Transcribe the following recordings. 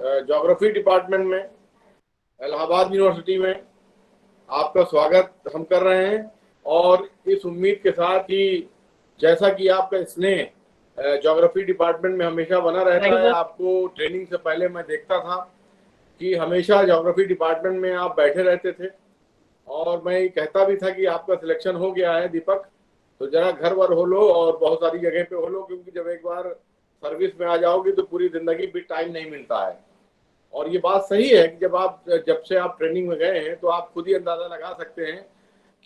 Geography department में Allahabad university में आपका स्वागत हम कर रहे हैं। और इस उम्मीद के साथ कि जैसा कि आपका स्नेह ज्योग्राफी डिपार्टमेंट में हमेशा बना रहता है, आपको ट्रेनिंग से पहले मैं देखता था कि हमेशा ज्योग्राफी डिपार्टमेंट में आप बैठे रहते थे और मैं ये कहता भी था कि आपका सिलेक्शन हो गया है दीपक, तो जरा घर वर हो लो और बहुत सारी जगह पे हो लो, क्योंकि जब एक बार सर्विस में आ जाओगे तो पूरी जिंदगी भी टाइम नहीं मिलता है। और ये बात सही है कि जब से आप ट्रेनिंग में गए हैं तो आप खुद ही अंदाजा लगा सकते हैं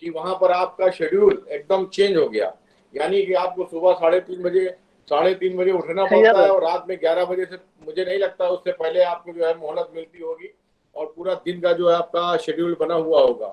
कि वहां पर आपका शेड्यूल एकदम चेंज हो गया। यानी कि आपको सुबह 3:30 बजे उठना पड़ता है और रात में 11 बजे से, मुझे नहीं लगता उससे पहले आपको जो है मोहलत मिलती होगी और पूरा दिन का जो है आपका शेड्यूल बना हुआ होगा।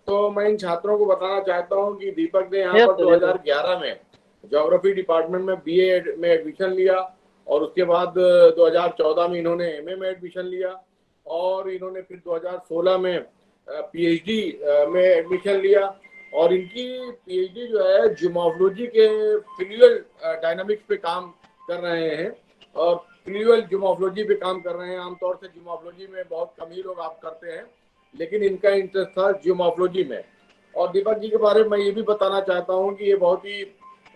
तो मैं इन छात्रों को बताना चाहता हूं कि दीपक ने यहाँ पर 2011 में ज्योग्राफी डिपार्टमेंट में बीए में एडमिशन लिया और उसके बाद 2014 में इन्होंने एमए में एडमिशन लिया और इन्होंने फिर 2016 में पीएचडी में एडमिशन लिया। और इनकी पीएचडी जो है जियोमॉर्फोलॉजी के फ्लूइड डायनामिक्स पे काम कर रहे हैं और फ्लूइड जियोमॉर्फोलॉजी पे काम कर रहे हैं। आमतौर से जियोमॉर्फोलॉजी में बहुत कम ही लोग आप करते हैं, लेकिन इनका इंटरेस्ट था जियोमॉर्फोलॉजी में। और दीपक जी के बारे में मैं ये भी बताना चाहता हूँ कि ये बहुत ही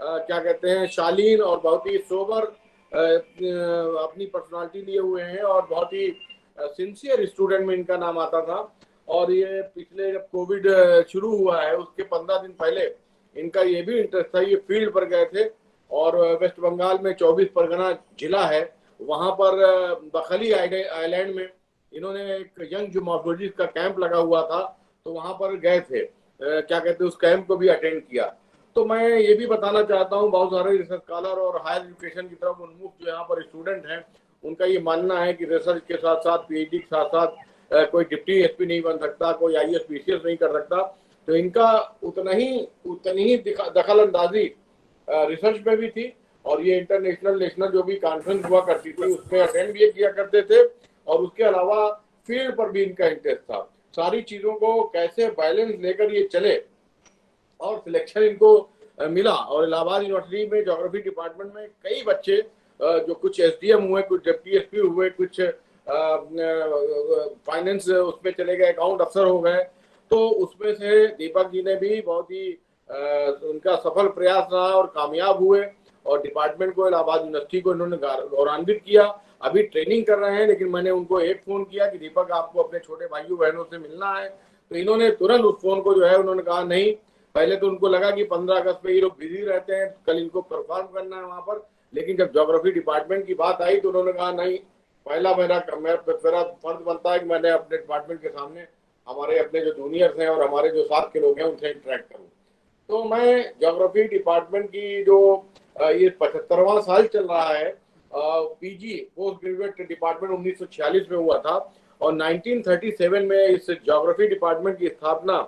क्या कहते हैं, शालीन और बहुत ही सोबर अपनी पर्सनालिटी लिए हुए हैं और बहुत ही सिंसियर स्टूडेंट में इनका नाम आता था। और ये पिछले जब कोविड शुरू हुआ है उसके 15 दिन पहले इनका ये भी इंटरेस्ट था, ये फील्ड पर गए थे और वेस्ट बंगाल में 24 परगना जिला है, वहां पर बखली आइलैंड में इन्होंने एक यंग जियोमॉर्फोलॉजिस्ट का कैंप लगा हुआ था, तो वहां पर गए थे, क्या कहते हैं, उस कैंप को भी अटेंड किया। तो मैं ये भी बताना चाहता हूँ, बहुत सारे रिसर्च स्कॉलर और हायर एजुकेशन की तरफ उन्मुख जो यहाँ पर स्टूडेंट हैं, उनका ये मानना है कि रिसर्च के साथ साथ पीएचडी के साथ साथ कोई डिप्टी एसपी नहीं बन सकता, कोई आईएएस पीसीएस नहीं कर सकता। तो इनका उतनी ही दखल अंदाजी रिसर्च में भी थी और ये इंटरनेशनल नेशनल जो भी कॉन्फ्रेंस हुआ करती थी उसमें अटेंड भी किया करते थे और उसके अलावा फील्ड पर भी इनका इंटरेस्ट था। सारी चीजों को कैसे बैलेंस लेकर ये चले और सिलेक्शन इनको मिला। और इलाहाबाद यूनिवर्सिटी में ज्योग्राफी डिपार्टमेंट में कई बच्चे जो कुछ एसडीएम हुए, कुछ डिप्टी एसपी हुए, कुछ फाइनेंस उसमें चले गए, अकाउंट अफसर हो गए। तो उसमें से दीपक जी ने भी बहुत ही उनका सफल प्रयास रहा और कामयाब हुए और डिपार्टमेंट को, इलाहाबाद यूनिवर्सिटी को इन्होंने गौरवान्वित किया। अभी ट्रेनिंग कर रहे हैं, लेकिन मैंने उनको एक फोन किया कि दीपक आपको अपने छोटे भाइयों बहनों से मिलना है, तो इन्होंने तुरंत उस फोन को जो है उन्होंने कहा नहीं। पहले तो उनको लगा कि 15 अगस्त पे ये लोग बिजी रहते हैं, कल इनको परफॉर्म करना है वहां पर, लेकिन जब ज्योग्राफी डिपार्टमेंट की बात आई तो उन्होंने कहा नहीं, पहला मेरा फर्ज बनता है कि मैंने अपने डिपार्टमेंट के सामने हमारे अपने जो जूनियर्स हैं और हमारे जो साथ के लोग हैं उनसे इंटरेक्ट करूँ। तो मैं ज्योग्राफी डिपार्टमेंट की जो ये 75वां साल चल रहा है, पीजी पोस्ट ग्रेजुएट डिपार्टमेंट 1946 में हुआ था और 1937 में इस ज्योग्राफी डिपार्टमेंट की स्थापना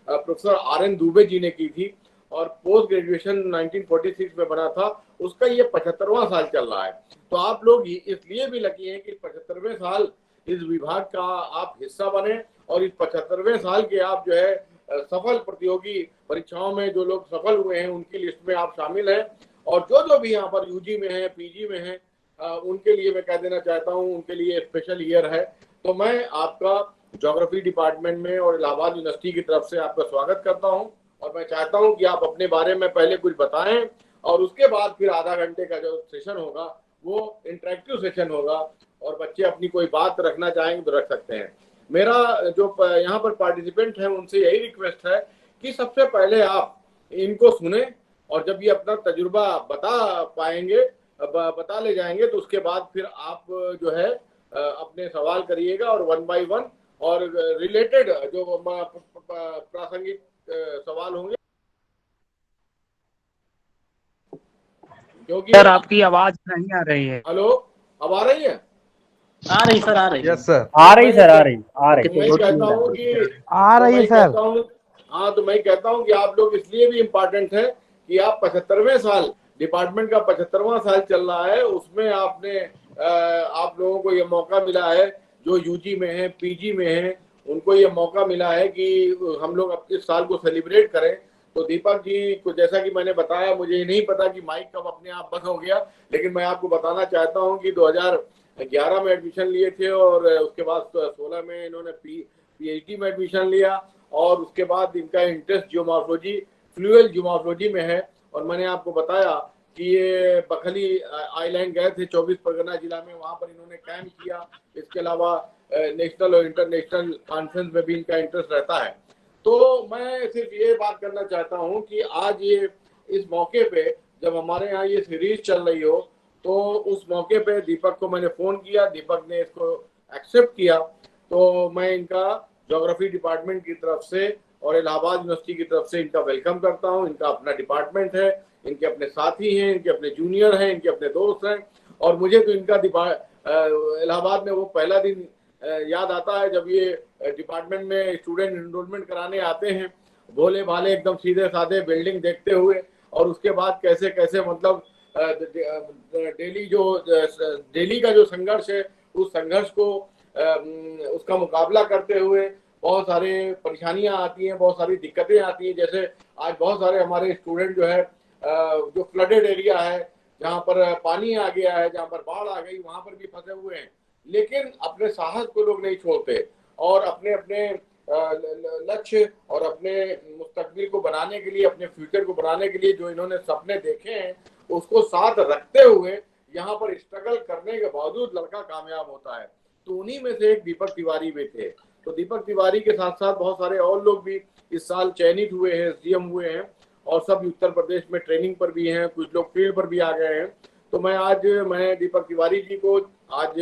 प्रोफेसर आर.एन. दुबे जी ने की थी और पोस्ट ग्रेजुएशन 1946 में बना था। उसका ये 75वां साल चल रहा है। तो आप लोग इसलिए भी लकी हैं कि 75वें साल इस विभाग का आप हिस्सा बने और इस 75वें साल के आप जो है सफल प्रतियोगी परीक्षाओं में जो लोग सफल हुए हैं उनकी लिस्ट में आप शामिल हैं। और जो भी यहाँ पर यूजी में है, पीजी में है, उनके लिए मैं कह देना चाहता हूँ, उनके लिए स्पेशल ईयर है। तो मैं आपका ज्योग्राफी डिपार्टमेंट में और इलाहाबाद यूनिवर्सिटी की तरफ से आपका स्वागत करता हूं और मैं चाहता हूं कि आप अपने बारे में पहले कुछ बताएं और उसके बाद फिर आधा घंटे का जो सेशन होगा वो इंटरेक्टिव सेशन होगा और बच्चे अपनी कोई बात रखना चाहेंगे तो रख सकते हैं। मेरा जो यहाँ पर पार्टिसिपेंट है उनसे यही रिक्वेस्ट है कि सबसे पहले आप इनको सुने और जब ये अपना तजुर्बा बता ले जाएंगे तो उसके बाद फिर आप जो है अपने सवाल करिएगा और 1 बाय 1 और रिलेटेड जो प्रासंगिक सवाल होंगे। क्योंकि सर आपकी आवाज नहीं आ रही है। हेलो, अब आ रही है? आ रही सर, आ रही। यस सर, आ रही सर, आ रही। मैं कहता हूँ कि आ रही है सर। हाँ, तो मैं कहता हूँ कि आप लोग इसलिए भी इम्पोर्टेंट है कि आप 75वें साल, डिपार्टमेंट का 75वां साल चल रहा है, उसमें आपने आप लोगों को ये मौका मिला है जो यूजी में है, पीजी में है, उनको ये मौका मिला है कि हम लोग इस साल को सेलिब्रेट करें। तो दीपक जी को जैसा कि मैंने बताया, मुझे नहीं पता कि माइक कब अपने आप बंद हो गया, लेकिन मैं आपको बताना चाहता हूं कि 11 में एडमिशन लिए थे और उसके बाद 16 में इन्होंने पीएचडी में एडमिशन लिया और उसके बाद इनका इंटरेस्ट जियोमॉर्फोलॉजी, फ्लूअल जियोमॉर्फोलॉजी में है। और मैंने आपको बताया कि ये बखली आइलैंड गए थे 24 परगना जिला में, वहां पर इन्होंने कैंप किया। इसके अलावा नेशनल और इंटरनेशनल कॉन्फ्रेंस में भी इनका इंटरेस्ट रहता है। तो मैं सिर्फ ये बात करना चाहता हूँ कि आज ये इस मौके पे जब हमारे यहाँ ये सीरीज चल रही हो, तो उस मौके पे दीपक को मैंने फोन किया, दीपक ने इसको एक्सेप्ट किया। तो मैं इनका ज्योग्राफी डिपार्टमेंट की तरफ से और इलाहाबाद यूनिवर्सिटी की तरफ से इनका वेलकम करता हूँ। इनका अपना डिपार्टमेंट है, इनके अपने साथी हैं, इनके अपने जूनियर हैं, इनके अपने दोस्त हैं। और मुझे तो इनका इलाहाबाद में वो पहला दिन याद आता है जब ये डिपार्टमेंट में स्टूडेंट एनरोलमेंट कराने आते हैं, भोले भाले एकदम सीधे साधे बिल्डिंग देखते हुए, और उसके बाद कैसे कैसे मतलब डेली का जो संघर्ष है उस संघर्ष को उसका मुकाबला करते हुए बहुत सारे परेशानियां आती हैं, बहुत सारी दिक्कतें आती हैं। जैसे आज बहुत सारे हमारे स्टूडेंट जो है जो फ्लडेड एरिया है, जहाँ पर पानी आ गया है, जहाँ पर बाढ़ आ गई, वहां पर भी फंसे हुए हैं, लेकिन अपने साहस को लोग नहीं छोड़ते और अपने अपने लक्ष्य और अपने मुस्तकबिल को बनाने के लिए, अपने फ्यूचर को बनाने के लिए जो इन्होंने सपने देखे हैं उसको साथ रखते हुए यहाँ पर स्ट्रगल करने के बावजूद लड़का कामयाब होता है। तो उन्हीं में से एक दीपक तिवारी भी थे। तो दीपक तिवारी के साथ साथ बहुत सारे और लोग भी इस साल चयनित हुए हैं, एसडीएम हुए हैं, और सब उत्तर प्रदेश में ट्रेनिंग पर भी हैं, कुछ लोग फील्ड पर भी आ गए हैं। तो मैं दीपक तिवारी जी को आज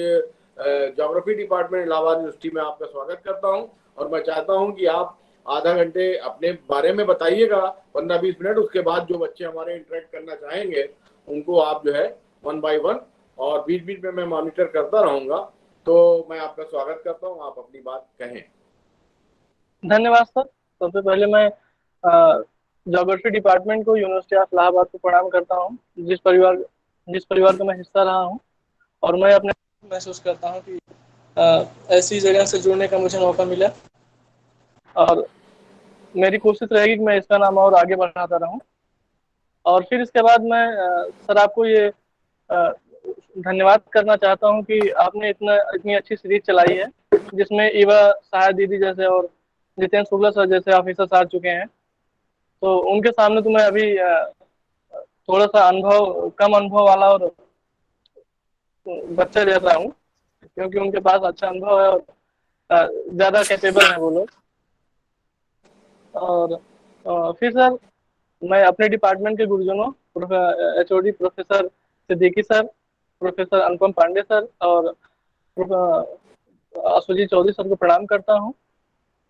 ज्योग्राफी डिपार्टमेंट इलाहाबाद यूनिवर्सिटी में आपका स्वागत करता हूं। और मैं चाहता हूं कि आप आधा घंटे अपने बारे में बताइएगा, 15-20 मिनट। उसके बाद जो बच्चे हमारे इंटरेक्ट करना चाहेंगे उनको आप जो है 1 बाय 1, और बीच बीच में मैं मॉनिटर करता रहूंगा। तो मैं आपका स्वागत करता हूं, आप अपनी बात कहें। धन्यवाद सर। सबसे पहले मैं ज्योग्राफी डिपार्टमेंट को, यूनिवर्सिटी ऑफ इलाहाबाद को प्रणाम करता हूँ, जिस परिवार का मैं हिस्सा रहा हूँ। और मैं अपने महसूस करता हूँ कि ऐसी जगह से जुड़ने का मुझे मौका मिला, और मेरी कोशिश रहेगी कि मैं इसका नाम और आगे बढ़ाता रहूं। और फिर इसके बाद मैं सर आपको ये धन्यवाद करना चाहता हूं कि आपने इतनी अच्छी सीरीज चलाई है, जिसमें ईवा सहाय दीदी जैसे और जितेंद्र शुक्ला सर जैसे ऑफिसर्स आ चुके हैं। तो उनके सामने तो मैं अभी थोड़ा सा कम अनुभव वाला और बच्चा जैसा हूँ, क्योंकि उनके पास अच्छा अनुभव है और ज्यादा कैपेबल है वो लोग। और फिर सर मैं अपने डिपार्टमेंट के गुरुजनों, HOD professor Siddiqui sir, professor Anupam Pandey sir और सुजीत चौधरी सर को प्रणाम करता हूँ।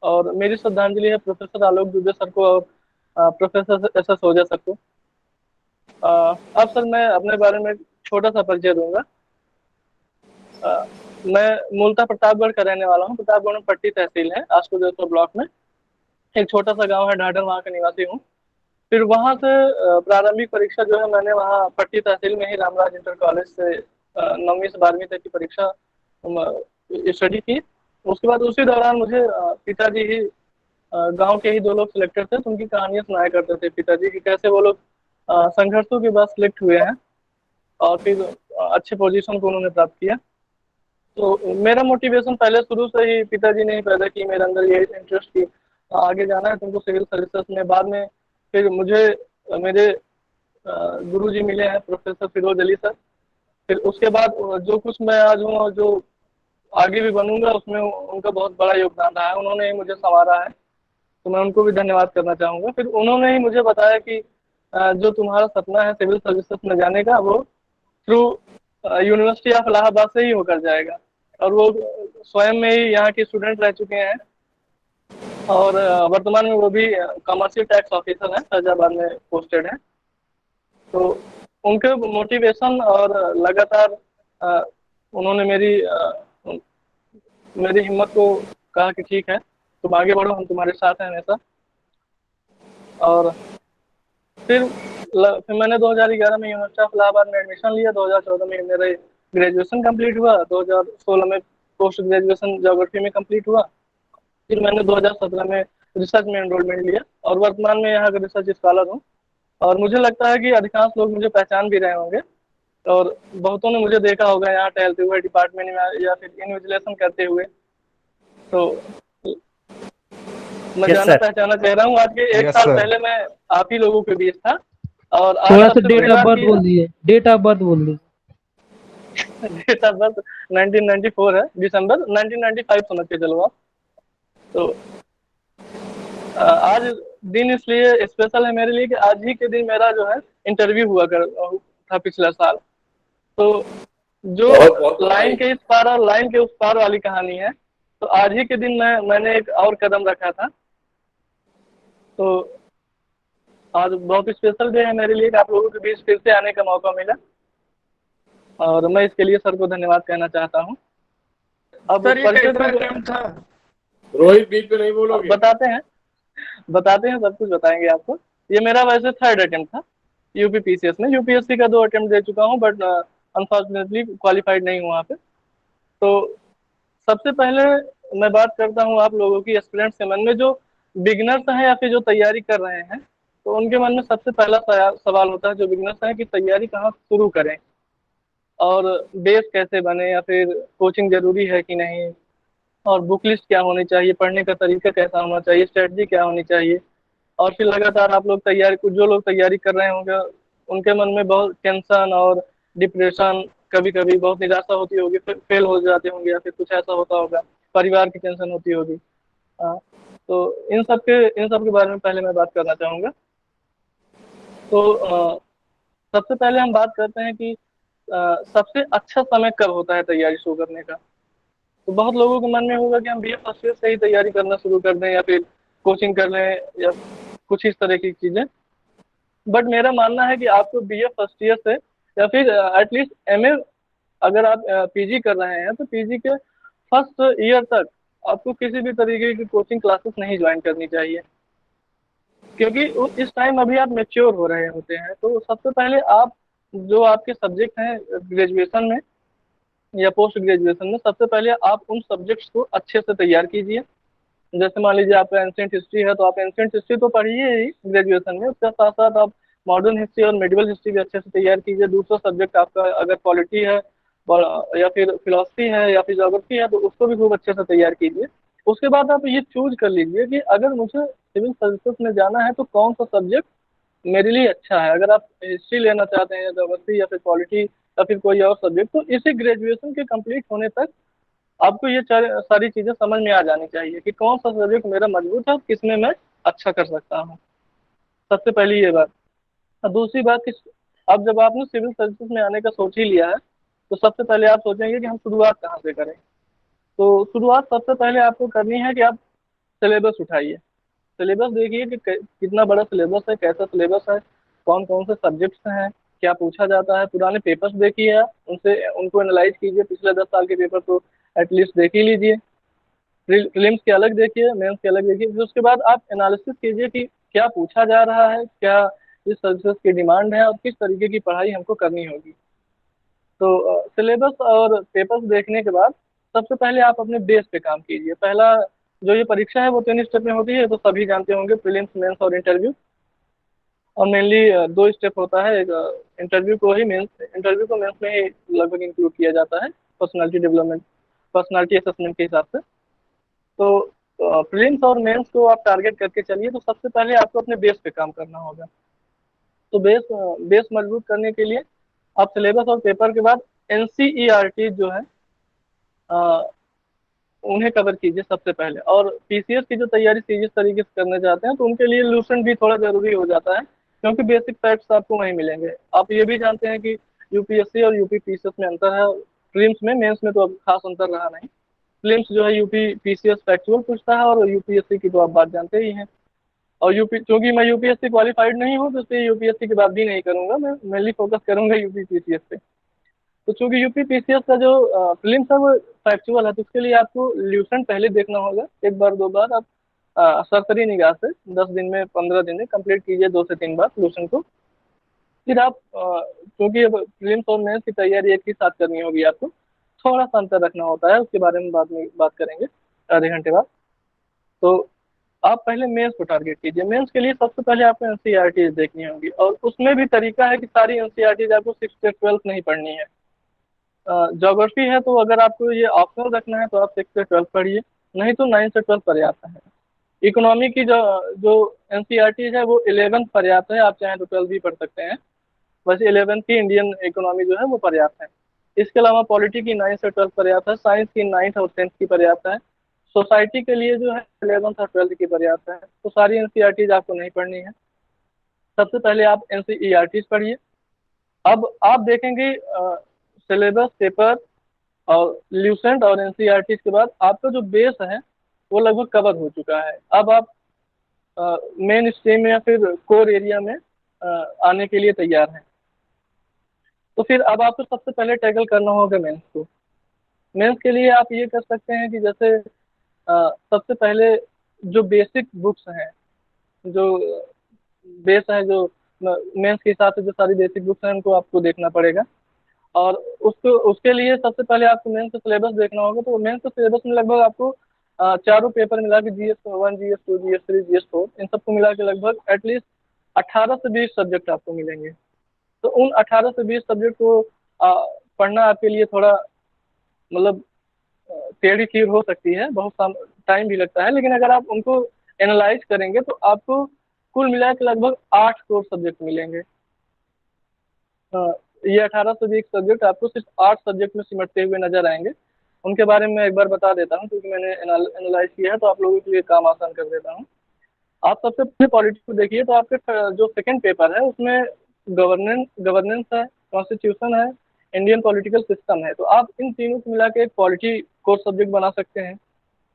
और मेरी श्रद्धांजलि है प्रोफेसर आलोक दुबे सर को और प्रोफेसर एस एस ओझा सर को। अब सर मैं अपने बारे में छोटा सा परिचय दूंगा। मैं मूलतः प्रतापगढ़ का रहने वाला हूँ। प्रतापगढ़ में पट्टी तहसील है, आशुदेव ब्लॉक में एक छोटा सा गांव है ढाढर, वहाँ का निवासी हूँ। फिर वहाँ से प्रारंभिक परीक्षा जो है मैंने वहाँ पट्टी तहसील में ही रामराज इंटर कॉलेज से 9वीं से 12वीं तक की परीक्षा स्टडी की। उसके बाद उसी दौरान मुझे पिताजी ही गांव के ही 2 लोग सिलेक्टेड थे, तो उनकी कहानियां सुनाया करते थे पिताजी की, कैसे वो लोग संघर्षों के बाद सिलेक्ट हुए हैं और फिर अच्छे पोजीशन को उन्होंने प्राप्त किया। तो मेरा मोटिवेशन पहले शुरू से ही पिताजी ने ही पैदा की मेरे अंदर ये इंटरेस्ट की आगे जाना है तुमको सिविल सर्विसेज में। बाद में फिर मुझे मेरे गुरुजी मिले हैं प्रोफेसर फिरोज अली सर। फिर उसके बाद जो कुछ मैं आज हूँ और जो आगे भी बनूंगा उसमें उनका बहुत बड़ा योगदान रहा है, उन्होंने ही मुझे संवारा है, तो मैं उनको भी धन्यवाद करना चाहूँगा। फिर उन्होंने ही मुझे बताया कि जो तुम्हारा सपना है सिविल सर्विसेज में जाने का, वो थ्रू यूनिवर्सिटी ऑफ इलाहाबाद से ही होकर जाएगा। और वो स्वयं में ही यहाँ के स्टूडेंट रह चुके हैं और वर्तमान में वो भी कमर्शियल टैक्स ऑफिसर हैं, फैजाबाद में पोस्टेड हैं। तो उनके मोटिवेशन और लगातार उन्होंने मेरी हिम्मत को कहा कि ठीक है तुम आगे बढ़ो, हम तुम्हारे साथ हैं हमेशा। और फिर मैंने 2011 में यूनिवर्सिटी ऑफ इलाहाबाद में एडमिशन लिया। 2014 में मेरा ग्रेजुएशन कंप्लीट हुआ। 2016 में पोस्ट ग्रेजुएशन ज्योग्राफी में कंप्लीट हुआ। फिर मैंने 2017 में रिसर्च में एनरोलमेंट लिया और वर्तमान में यहाँ का रिसर्च स्कॉलर हूँ। और मुझे लगता है कि अधिकांश लोग मुझे पहचान भी रहे होंगे, और बहुतों ने मुझे देखा होगा यहाँ टहलते हुए डिपार्टमेंट में या फिर इन्विजिलेशन करते हुए। तो मैं यस जाना सर। पहचाना कह रहा हूँ। आज के एक यस साल सर। पहले मैं आप ही लोगों के बीच था, और आज थोड़ा सा सबसे डेट बड़ी ऑफ बात बर्थ की बोल दिए, डेट ऑफ बर्थ बोल दिए। डेट ऑफ बर्थ 1994 है, दिसंबर 1995 समझ के चलो आप। तो आज दिन इसलिए स्पेशल है मेरे लिए कि आज ही के दिन मेरा जो है इंटरव्यू हुआ कर था पिछला साल। तो जो बहुत बहुत लाइन बधाई। के इस पार और लाइन के उस पार वाली कहानी है, तो आज ही के दिन मैंने एक और कदम रखा था। तो आज बहुत स्पेशल डे है मेरे लिए कि आप लोगों के बीच फिर से आने का मौका मिला, और मैं इसके लिए सर को धन्यवाद कहना चाहता हूँ। अब सर ये परिचय कैसा तो अटेम्प्ट था? रोहित बीच पे नहीं बोलोगे? बताते हैं सब कुछ बताएंगे आपको। ये मेरा वैसे थर्ड अटेम्प्ट था यूपी पीसीएस में। यूपीएससी का 2 अटेम्प्ट दे चुका हूँ, बट अनफॉर्चुनेटली क्वालिफाइड नहीं हुआ पे। तो सबसे पहले मैं बात करता हूँ आप लोगों की एस्पिरेंट्स के मन में, जो बिगिनर्स हैं या फिर जो तैयारी कर रहे हैं, तो उनके मन में सबसे पहला सवाल होता है, जो बिगिनर्स हैं, कि तैयारी कहाँ शुरू करें और बेस कैसे बने, या फिर कोचिंग जरूरी है कि नहीं, और बुक लिस्ट क्या होनी चाहिए, पढ़ने का तरीका कैसा होना चाहिए, स्ट्रेटजी क्या होनी चाहिए। और फिर लगातार आप लोग तैयारी, कुछ जो लोग तैयारी कर रहे होंगे उनके मन में बहुत टेंशन और डिप्रेशन, कभी कभी बहुत निराशा होती होगी, फेल हो जाते होंगे, या फिर कुछ ऐसा होता होगा, परिवार की टेंशन होती होगी। हाँ, तो इन सब के बारे में पहले मैं बात करना चाहूँगा। तो सबसे पहले हम बात करते हैं कि सबसे अच्छा समय कब होता है तैयारी शुरू करने का। तो बहुत लोगों के मन में होगा कि हम बीए फर्स्ट ईयर से ही तैयारी करना शुरू कर दें, या फिर कोचिंग कर लें, या कुछ इस तरह की चीजें। बट मेरा मानना है कि आपको बीए फर्स्ट ईयर से, या फिर एटलीस्ट एमए, अगर आप पीजी कर रहे हैं तो पीजी के फर्स्ट ईयर तक आपको किसी भी तरीके की कोचिंग क्लासेस नहीं ज्वाइन करनी चाहिए, क्योंकि इस टाइम अभी आप मेच्योर हो रहे होते हैं। तो सबसे पहले आप, जो आपके सब्जेक्ट हैं ग्रेजुएशन में या पोस्ट ग्रेजुएशन में, सबसे पहले आप उन सब्जेक्ट्स को अच्छे से तैयार कीजिए। जैसे मान लीजिए आपका एंशिएंट हिस्ट्री है, तो आप एंशिएंट हिस्ट्री तो पढ़िए ही ग्रेजुएशन में, उसके साथ साथ आप मॉडर्न हिस्ट्री और मेडिवल हिस्ट्री भी अच्छे से तैयार कीजिए। दूसरा सब्जेक्ट आपका अगर पॉलिटी है, या फिर फिलोसफी है, या फिर ज्योग्राफी है, तो उसको भी खूब अच्छे से तैयार कीजिए। उसके बाद आप ये चूज कर लीजिए कि अगर मुझे सिविल सर्विसेज में जाना है तो कौन सा सब्जेक्ट मेरे लिए अच्छा है। अगर आप हिस्ट्री लेना चाहते हैं, या ज्योग्राफी, या फिर पॉलिटी, या फिर कोई और सब्जेक्ट, तो इसी ग्रेजुएशन के कंप्लीट होने तक आपको ये सारी चीजें समझ में आ जानी चाहिए कि कौन सा सब्जेक्ट मेरा मजबूत है और किसमें मैं अच्छा कर सकता हूँ। सबसे पहली ये बात। और दूसरी बात कि अब जब आपने सिविल सर्विसेज में आने का सोच ही लिया है, तो सबसे पहले आप सोचेंगे कि हम शुरुआत कहाँ से करें। तो शुरुआत सबसे पहले आपको करनी है कि आप सिलेबस उठाइए। सिलेबस देखिए कि कितना बड़ा सिलेबस है, कैसा सिलेबस है, कौन कौन से सब्जेक्ट्स हैं, क्या पूछा जाता है। पुराने पेपर्स देखिए आप, उनसे उनको एनालाइज कीजिए। पिछले 10 साल के पेपर तो एटलीस्ट देख ही लीजिए। प्रीलिम्स के अलग देखिए, मेंस के अलग देखिए। फिर उसके बाद आप एनालिसिस कीजिए कि क्या पूछा जा रहा है, क्या इस सर्विसेज की डिमांड है, और किस तरीके की पढ़ाई हमको करनी होगी। तो सिलेबस और पेपर्स देखने के बाद सबसे पहले आप अपने बेस पे काम कीजिए। पहला जो ये परीक्षा है वो 3 स्टेप में होती है, तो सभी जानते होंगे, प्रीलिम्स, मेंस और इंटरव्यू। और मेनली 2 स्टेप होता है। एक इंटरव्यू को ही मेंस, इंटरव्यू को मेंस में ही लगभग इंक्लूड किया जाता है, पर्सनालिटी डेवलपमेंट, पर्सनालिटी असेसमेंट के हिसाब से। तो प्रीलिम्स और मेंस को आप टारगेट करके चलिए। तो सबसे पहले आपको अपने बेस पे काम करना होगा। तो बेस मजबूत करने के लिए आप सिलेबस और पेपर के बाद एनसीईआरटी जो है, उन्हें कवर कीजिए सबसे पहले। और पीसीएस की जो तैयारी सीरियस तरीके से करना चाहते हैं, तो उनके लिए लूसेंट भी थोड़ा जरूरी हो जाता है, क्योंकि बेसिक फैक्ट्स आपको वहीं मिलेंगे। आप ये भी जानते हैं कि यूपीएससी और यूपी पीसीएस में अंतर है। प्रीलिम्स में, मेंस में तो अब खास अंतर रहा नहीं। प्रीलिम्स जो है यूपी पीसीएस फैक्चुअल पूछता है, और यूपीएससी की तो आप बात जानते ही हैं। और यूपी, क्योंकि मैं यूपीएससी क्वालिफाइड नहीं हूँ, तो इसलिए यूपीएससी की बात भी नहीं करूंगा। मैं मेनली फोकस करूंगा यूपी पीसीएस पे। तो चूंकि यूपी पीसीएस का जो प्रीलिम्स है वो फैक्चुअल है, तो उसके लिए आपको ल्यूसेंट पहले देखना होगा। एक बार 2 बार आप सरसरी निगाह से 10 दिन में, 15 दिन में कंप्लीट कीजिए 2 से 3 बार ल्यूसेंट को। फिर आप क्योंकि अब प्रीलिम्स और मेंस की तैयारी एक ही साथ करनी होगी आपको, थोड़ा सा अंतर रखना होता है, उसके बारे में बाद में बात करेंगे आधे घंटे बाद। तो आप पहले मेंस को टारगेट कीजिए। मेंस के लिए सबसे पहले आपको एनसीईआरटी देखनी होगी, और उसमें भी तरीका है कि सारी एनसीईआरटी आपको 6 से 12 नहीं पढ़नी है। ज्योग्राफी है तो अगर आपको ये ऑप्शनल रखना है तो आप 6 से 12 पढ़िए, नहीं तो 9 से 12 पर्याप्त है। इकोनॉमी की जो जो एनसीईआरटी है वो 11 पर्याप्त है, आप चाहें तो 12 भी पढ़ सकते हैं। वैसे 11 की इंडियन इकोनॉमी जो है वो पर्याप्त है। इसके अलावा पॉलिटी की 9 से 12 पर्याप्त है, साइंस की 9th और 10th की पर्याप्त है, सोसाइटी के लिए जो है 11th और 12th की पर्याप्त है। तो सारी एनसीईआरटीज आपको नहीं पढ़नी है। सबसे पहले आप एनसीईआरटीज पढ़िए। अब आप देखेंगे सिलेबस पेपर और ल्यूसेंट और एनसीईआरटीज के बाद आपका जो बेस है वो लगभग कवर हो चुका है। अब आप मेन स्ट्रीम में या फिर कोर एरिया में आने के लिए तैयार हैं। तो फिर अब आपको सबसे पहले टैकल करना होगा मेंस को। मेंस के लिए आप ये कर सकते हैं कि जैसे सबसे पहले जो बेसिक बुक्स हैं, जो बेस है, जो मेंस के हिसाब से जो सारी बेसिक बुक्स हैं उनको आपको देखना पड़ेगा। और उसको उसके लिए सबसे पहले आपको मेंस का सिलेबस देखना होगा। तो मेंस के सिलेबस में लगभग आपको चारों पेपर मिला के GS1, GS2, GS3, GS4 इन सबको मिला के लगभग एटलीस्ट 18 से 20 सब्जेक्ट आपको मिलेंगे। तो उन 18 से 20 सब्जेक्ट को पढ़ना आपके लिए थोड़ा मतलब टेढ़ी खीर हो सकती है, बहुत टाइम भी लगता है, लेकिन अगर आप उनको एनालाइज करेंगे तो आपको कुल मिला के लगभग 8 कोर सब्जेक्ट मिलेंगे। ये 18 से 20 सब्जेक्ट आपको सिर्फ 8 सब्जेक्ट में सिमटते हुए नजर आएंगे। उनके बारे में एक बार बता देता हूँ, क्योंकि मैंने एनालाइज किया है तो आप लोगों के लिए काम आसान कर देता हूँ। आप सबसे पहले पॉलिटिक्स को देखिए। तो आपके जो सेकंड पेपर है उसमें गवर्नेंस है, कॉन्स्टिट्यूशन है, इंडियन पॉलिटिकल सिस्टम है। तो आप इन तीनों को मिला के एक पॉलिटी कोर सब्जेक्ट बना सकते हैं।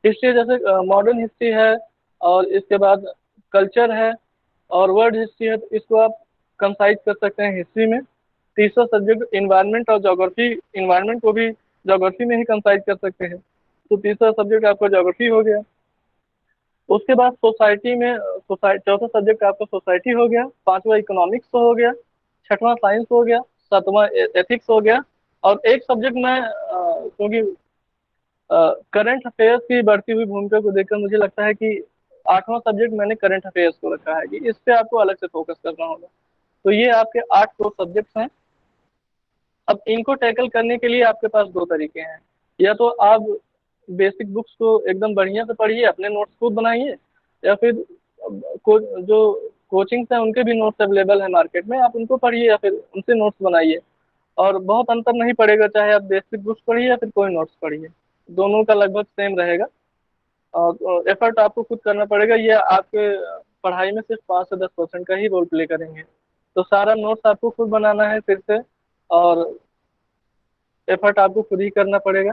हिस्ट्री जैसे मॉडर्न हिस्ट्री है, और इसके बाद कल्चर है और वर्ल्ड हिस्ट्री है, तो इसको आप कंसाइज कर सकते हैं हिस्ट्री में। तीसरा सब्जेक्ट इन्वायरमेंट और ज्योग्राफी, इन्वायरमेंट को भी ज्योग्राफी में ही कंसाइज कर सकते हैं। तो तीसरा सब्जेक्ट आपका ज्योग्राफी हो गया। उसके बाद सोसाइटी में चौथा सब्जेक्ट आपका सोसाइटी हो गया, पांचवा इकोनॉमिक्स हो गया, छठवां साइंस हो गया, सातवां एथिक्स हो गया। और एक सब्जेक्ट में क्योंकि करंट अफेयर्स की बढ़ती हुई भूमिका को देखकर मुझे लगता है कि 8वां सब्जेक्ट मैंने करंट अफेयर्स को रखा है कि इस पे आपको अलग से फोकस करना होगा। तो ये आपके 8 कोर सब्जेक्ट्स हैं। अब इनको टैकल करने के लिए आपके पास दो तरीके हैं। या तो आप बेसिक बुक्स को एकदम बढ़िया से पढ़िए, अपने नोट्स खुद बनाइए, या फिर जो कोचिंग्स हैं उनके भी नोट्स अवेलेबल हैं मार्केट में, आप उनको पढ़िए या फिर उनसे नोट्स बनाइए। और बहुत अंतर नहीं पड़ेगा, चाहे आप बेसिक बुक्स पढ़िए या फिर कोई नोट्स पढ़िए, दोनों का लगभग सेम रहेगा। और एफर्ट आपको खुद करना पड़ेगा। ये आपके पढ़ाई में सिर्फ 5 से 10% का ही रोल प्ले करेंगे। तो सारा नोट्स आपको खुद बनाना है फिर से, और एफर्ट आपको खुद ही करना पड़ेगा।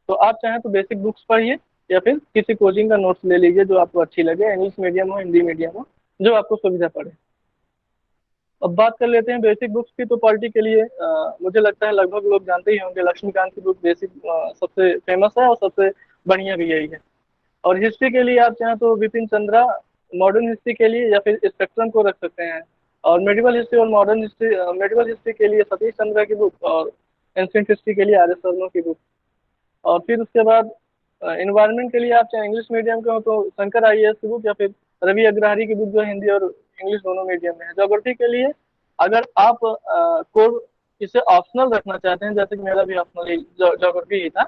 तो आप चाहें तो बेसिक बुक्स पढ़िए या फिर किसी कोचिंग का नोट्स ले लीजिए जो आपको अच्छी लगे, इंग्लिश मीडियम हो, हिंदी मीडियम हो, जो आपको सुविधा पड़े। अब बात कर लेते हैं बेसिक बुक्स की। तो पॉलिटी के लिए मुझे लगता है लगभग लोग जानते ही होंगे, लक्ष्मीकांत की बुक बेसिक सबसे फेमस है और सबसे बढ़िया भी यही है। और हिस्ट्री के लिए आप चाहें तो विपिन चंद्रा मॉडर्न हिस्ट्री के लिए या फिर स्पेक्ट्रम को रख सकते हैं। और मेडिवल हिस्ट्री और मॉडर्न हिस्ट्री, मेडिवल हिस्ट्री के लिए सतीश चंद्रा की बुक, और एंशिएंट हिस्ट्री के लिए RS शर्मा की बुक। और फिर उसके बाद इन्वायरमेंट के लिए आप चाहे इंग्लिश मीडियम के हो तो शंकर IAS की बुक, या फिर रवि अग्रहारी की बुक जो हिंदी और इंग्लिश दोनों मीडियम में है। ज्योग्राफी के लिए अगर आप कोर इसे ऑप्शनल रखना चाहते हैं, जैसे कि मेरा भी ऑप्शनल ज्योग्राफी ही था,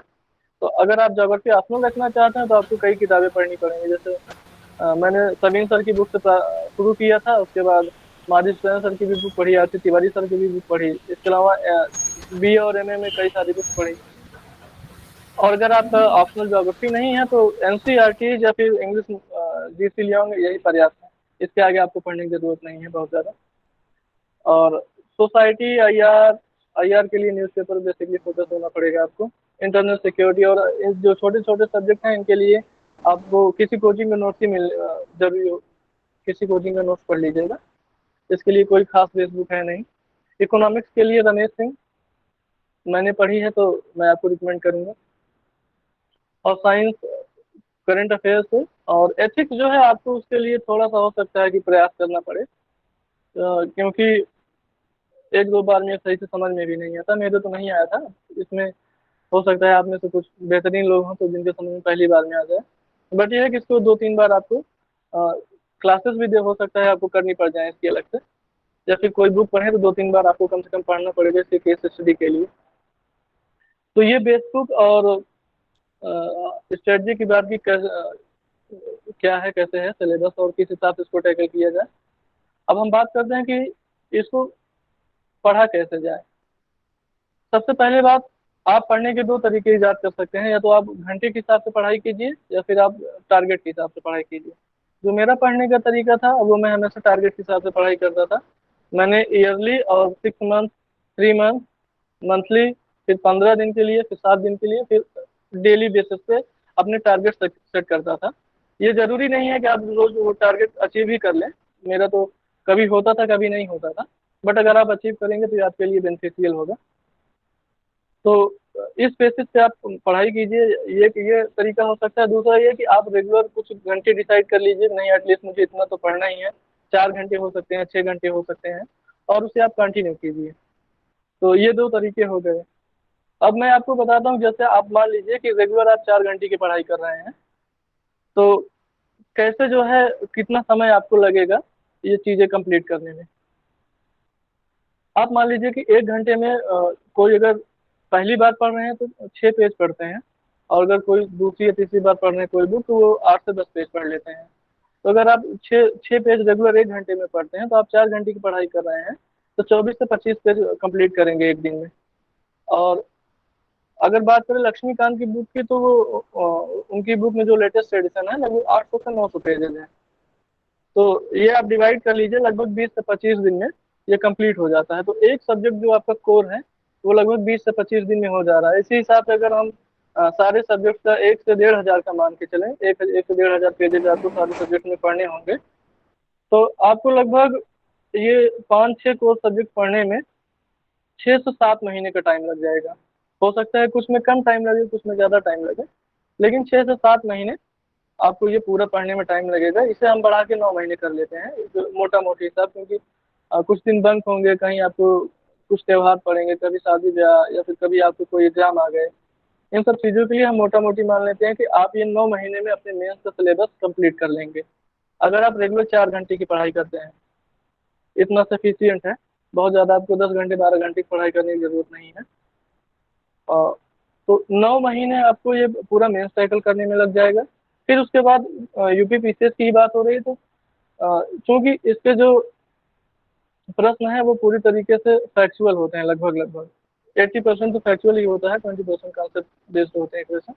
तो अगर आप ज्योग्राफी ऑप्शनल रखना चाहते हैं तो आपको कई किताबें पढ़नी पड़ेंगी। जैसे मैंने सलीम सर की बुक से शुरू किया था, उसके बाद माजिद सर की भी बुक पढ़ी, आरती तिवारी सर की भी बुक पढ़ी। इसके अलावा BA और MA में कई सारी बुक पढ़ी। और अगर आप ऑप्शनल ज्योग्राफी नहीं है तो NCERT या फिर इंग्लिश GC लियोंग यही पर्याप्त है। इसके आगे आपको पढ़ने की जरूरत नहीं है बहुत ज़्यादा। और सोसाइटी IR के लिए न्यूज़पेपर बेसिकली फोकस होना पड़ेगा आपको। इंटरनल सिक्योरिटी और जो छोटे छोटे सब्जेक्ट हैं इनके लिए आपको किसी कोचिंग का नोट्स ही जरूरी हो, किसी कोचिंग का नोट्स पढ़ लीजिएगा। इसके लिए कोई खास फेसबुक है नहीं। इकोनॉमिक्स के लिए रमेश सिंह मैंने पढ़ी है तो मैं आपको रिकमेंड करूँगा। और साइंस करंट अफेयर्स है। और एथिक्स जो है आपको उसके लिए थोड़ा सा हो सकता है कि प्रयास करना पड़े, क्योंकि एक दो बार में सही से समझ में भी नहीं आता। मेरे तो नहीं आया था इसमें, हो सकता है आप में से कुछ बेहतरीन लोग हों तो जिनके समझ में पहली बार में आ जाए। बट यह है कि इसको 2-3 बार आपको क्लासेस भी दे हो सकता है आपको करनी पड़ जाए इसकी अलग से, या फिर कोई बुक पढ़े तो 2-3 बार आपको कम से कम पढ़ना पड़ेगा इसके केस स्टडी के लिए। तो ये बेस बुक और स्ट्रेटजी की बात की क्या है, कैसे है सिलेबस और किस हिसाब से इसको टैकल किया जाए। अब हम बात करते हैं कि इसको पढ़ा कैसे जाए। सबसे पहले बात, आप पढ़ने के दो तरीके ईजाद कर सकते हैं, या तो आप घंटे के हिसाब से पढ़ाई कीजिए या फिर आप टारगेट के हिसाब से पढ़ाई कीजिए। जो मेरा पढ़ने का तरीका था वो मैं हमेशा टारगेट के हिसाब से पढ़ाई करता था। मैंने ईयरली और 6 मंथ, 3 मंथ, मंथली, फिर 15 दिन के लिए, फिर 7 दिन के लिए, फिर डेली बेसिस पे अपने टारगेट सेट करता था। ये जरूरी नहीं है कि आप रोज वो टारगेट अचीव ही कर लें। मेरा तो कभी होता था कभी नहीं होता था, बट अगर आप अचीव करेंगे तो ये आपके लिए बेनिफिशियल होगा। तो इस बेसिस पे आप पढ़ाई कीजिए। ये तरीका हो सकता है। दूसरा ये कि आप रेगुलर कुछ घंटे डिसाइड कर लीजिए, नहीं एटलीस्ट मुझे इतना तो पढ़ना ही है। 4 घंटे हो सकते हैं, 6 घंटे हो सकते हैं, और उसे आप कंटिन्यू कीजिए। तो ये दो तरीके हो गए। अब मैं आपको बताता हूँ, जैसे आप मान लीजिए कि रेगुलर आप 4 घंटे की पढ़ाई कर रहे हैं, तो कैसे जो है कितना समय आपको लगेगा ये चीज़ें कंप्लीट करने में। आप मान लीजिए कि 1 घंटे में कोई अगर पहली बार पढ़ रहे हैं तो 6 पेज पढ़ते हैं, और अगर कोई दूसरी या तीसरी बार पढ़ रहे हैं कोई बुक तो वो 8 से 10 पेज पढ़ लेते हैं। तो अगर आप छः पेज रेगुलर 1 घंटे में पढ़ते हैं तो आप 4 घंटे की पढ़ाई कर रहे हैं, तो 24 से 25 पेज कंप्लीट करेंगे एक दिन में। और अगर बात करें लक्ष्मीकांत की बुक की, तो वो उनकी बुक में जो लेटेस्ट एडिशन है लगभग 800 से 900 पेजेज है। तो ये आप डिवाइड कर लीजिए, लगभग 20 से 25 दिन में ये कंप्लीट हो जाता है। तो एक सब्जेक्ट जो आपका कोर है वो लगभग 20 से 25 दिन में हो जा रहा है। इसी हिसाब से अगर हम सारे सब्जेक्ट का 1 से 1,500 का मान के चलें, 1 से 1,500 पेजेज आपको सारे सब्जेक्ट में पढ़ने होंगे, तो आपको लगभग ये 5-6 कोर्स सब्जेक्ट पढ़ने में 6 से 7 महीने का टाइम लग जाएगा। हो सकता है कुछ में कम टाइम लगे, कुछ में ज़्यादा टाइम लगे, लेकिन 6 से 7 महीने आपको ये पूरा पढ़ने में टाइम लगेगा। इसे हम बढ़ा के 9 महीने कर लेते हैं, मोटा मोटी हिसाब, क्योंकि कुछ दिन बंक होंगे, कहीं आपको कुछ त्यौहार पड़ेंगे, कभी शादी ब्याह, या फिर कभी आपको कोई एग्जाम आ गए। इन सब चीज़ों के लिए हम मोटा मोटी मान लेते हैं कि आप ये 9 महीने में अपने मेंस का सिलेबस कंप्लीट कर लेंगे, अगर आप रेगुलर 4 घंटे की पढ़ाई करते हैं। इतना सफिशियंट है, बहुत ज़्यादा आपको 10 घंटे 12 घंटे की पढ़ाई करने की जरूरत नहीं है। तो 9 महीने आपको ये पूरा मेंस टैकल करने में लग जाएगा। फिर उसके बाद यूपी पीसीएस की बात हो रही है, तो चूंकि इसके जो प्रश्न है वो पूरी तरीके से फैक्चुअल होते हैं, लगभग लगभग 80% तो फैक्चुअल ही होता है, 20% कॉन्सेप्ट बेस्ड होते हैं क्वेश्चन।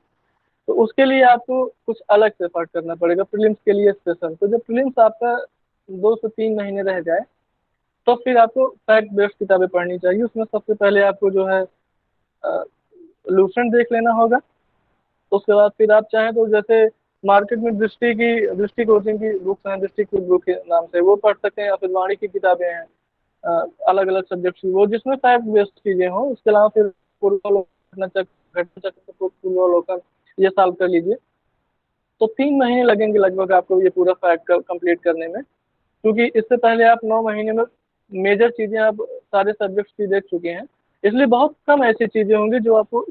तो उसके लिए आपको कुछ अलग से एफर्ट करना पड़ेगा प्रीलिम्स के लिए स्पेशल। तो जब प्रीलिम्स आपका 2 से 3 महीने रह जाए, तो फिर आपको फैक्ट बेस्ड किताबें पढ़नी चाहिए। उसमें सबसे पहले आपको जो है लूसेंट देख लेना होगा। उसके बाद फिर आप चाहें तो जैसे मार्केट में दृष्टि कोचिंग की बुक्स हैं, दृष्टि की बुक के नाम से वो पढ़ सकते हैं, या फिर वाणी की किताबें हैं अलग अलग सब्जेक्ट की, वो जिसमें फैक्ट बेस्ड चीजें हों। उसके अलावा फिर पूर्वावलोकन घटना चक्र, पूर्वावलोकन, ये सॉल्व कर लीजिए। तो 3 महीने लगेंगे लगभग आपको ये पूरा फैक्ट कंप्लीट करने में, क्योंकि इससे पहले आप 9 महीने में मेजर चीजें आप सारे सब्जेक्ट्स की देख चुके हैं। इसलिए बहुत कम ऐसी चीजें होंगी जो आपको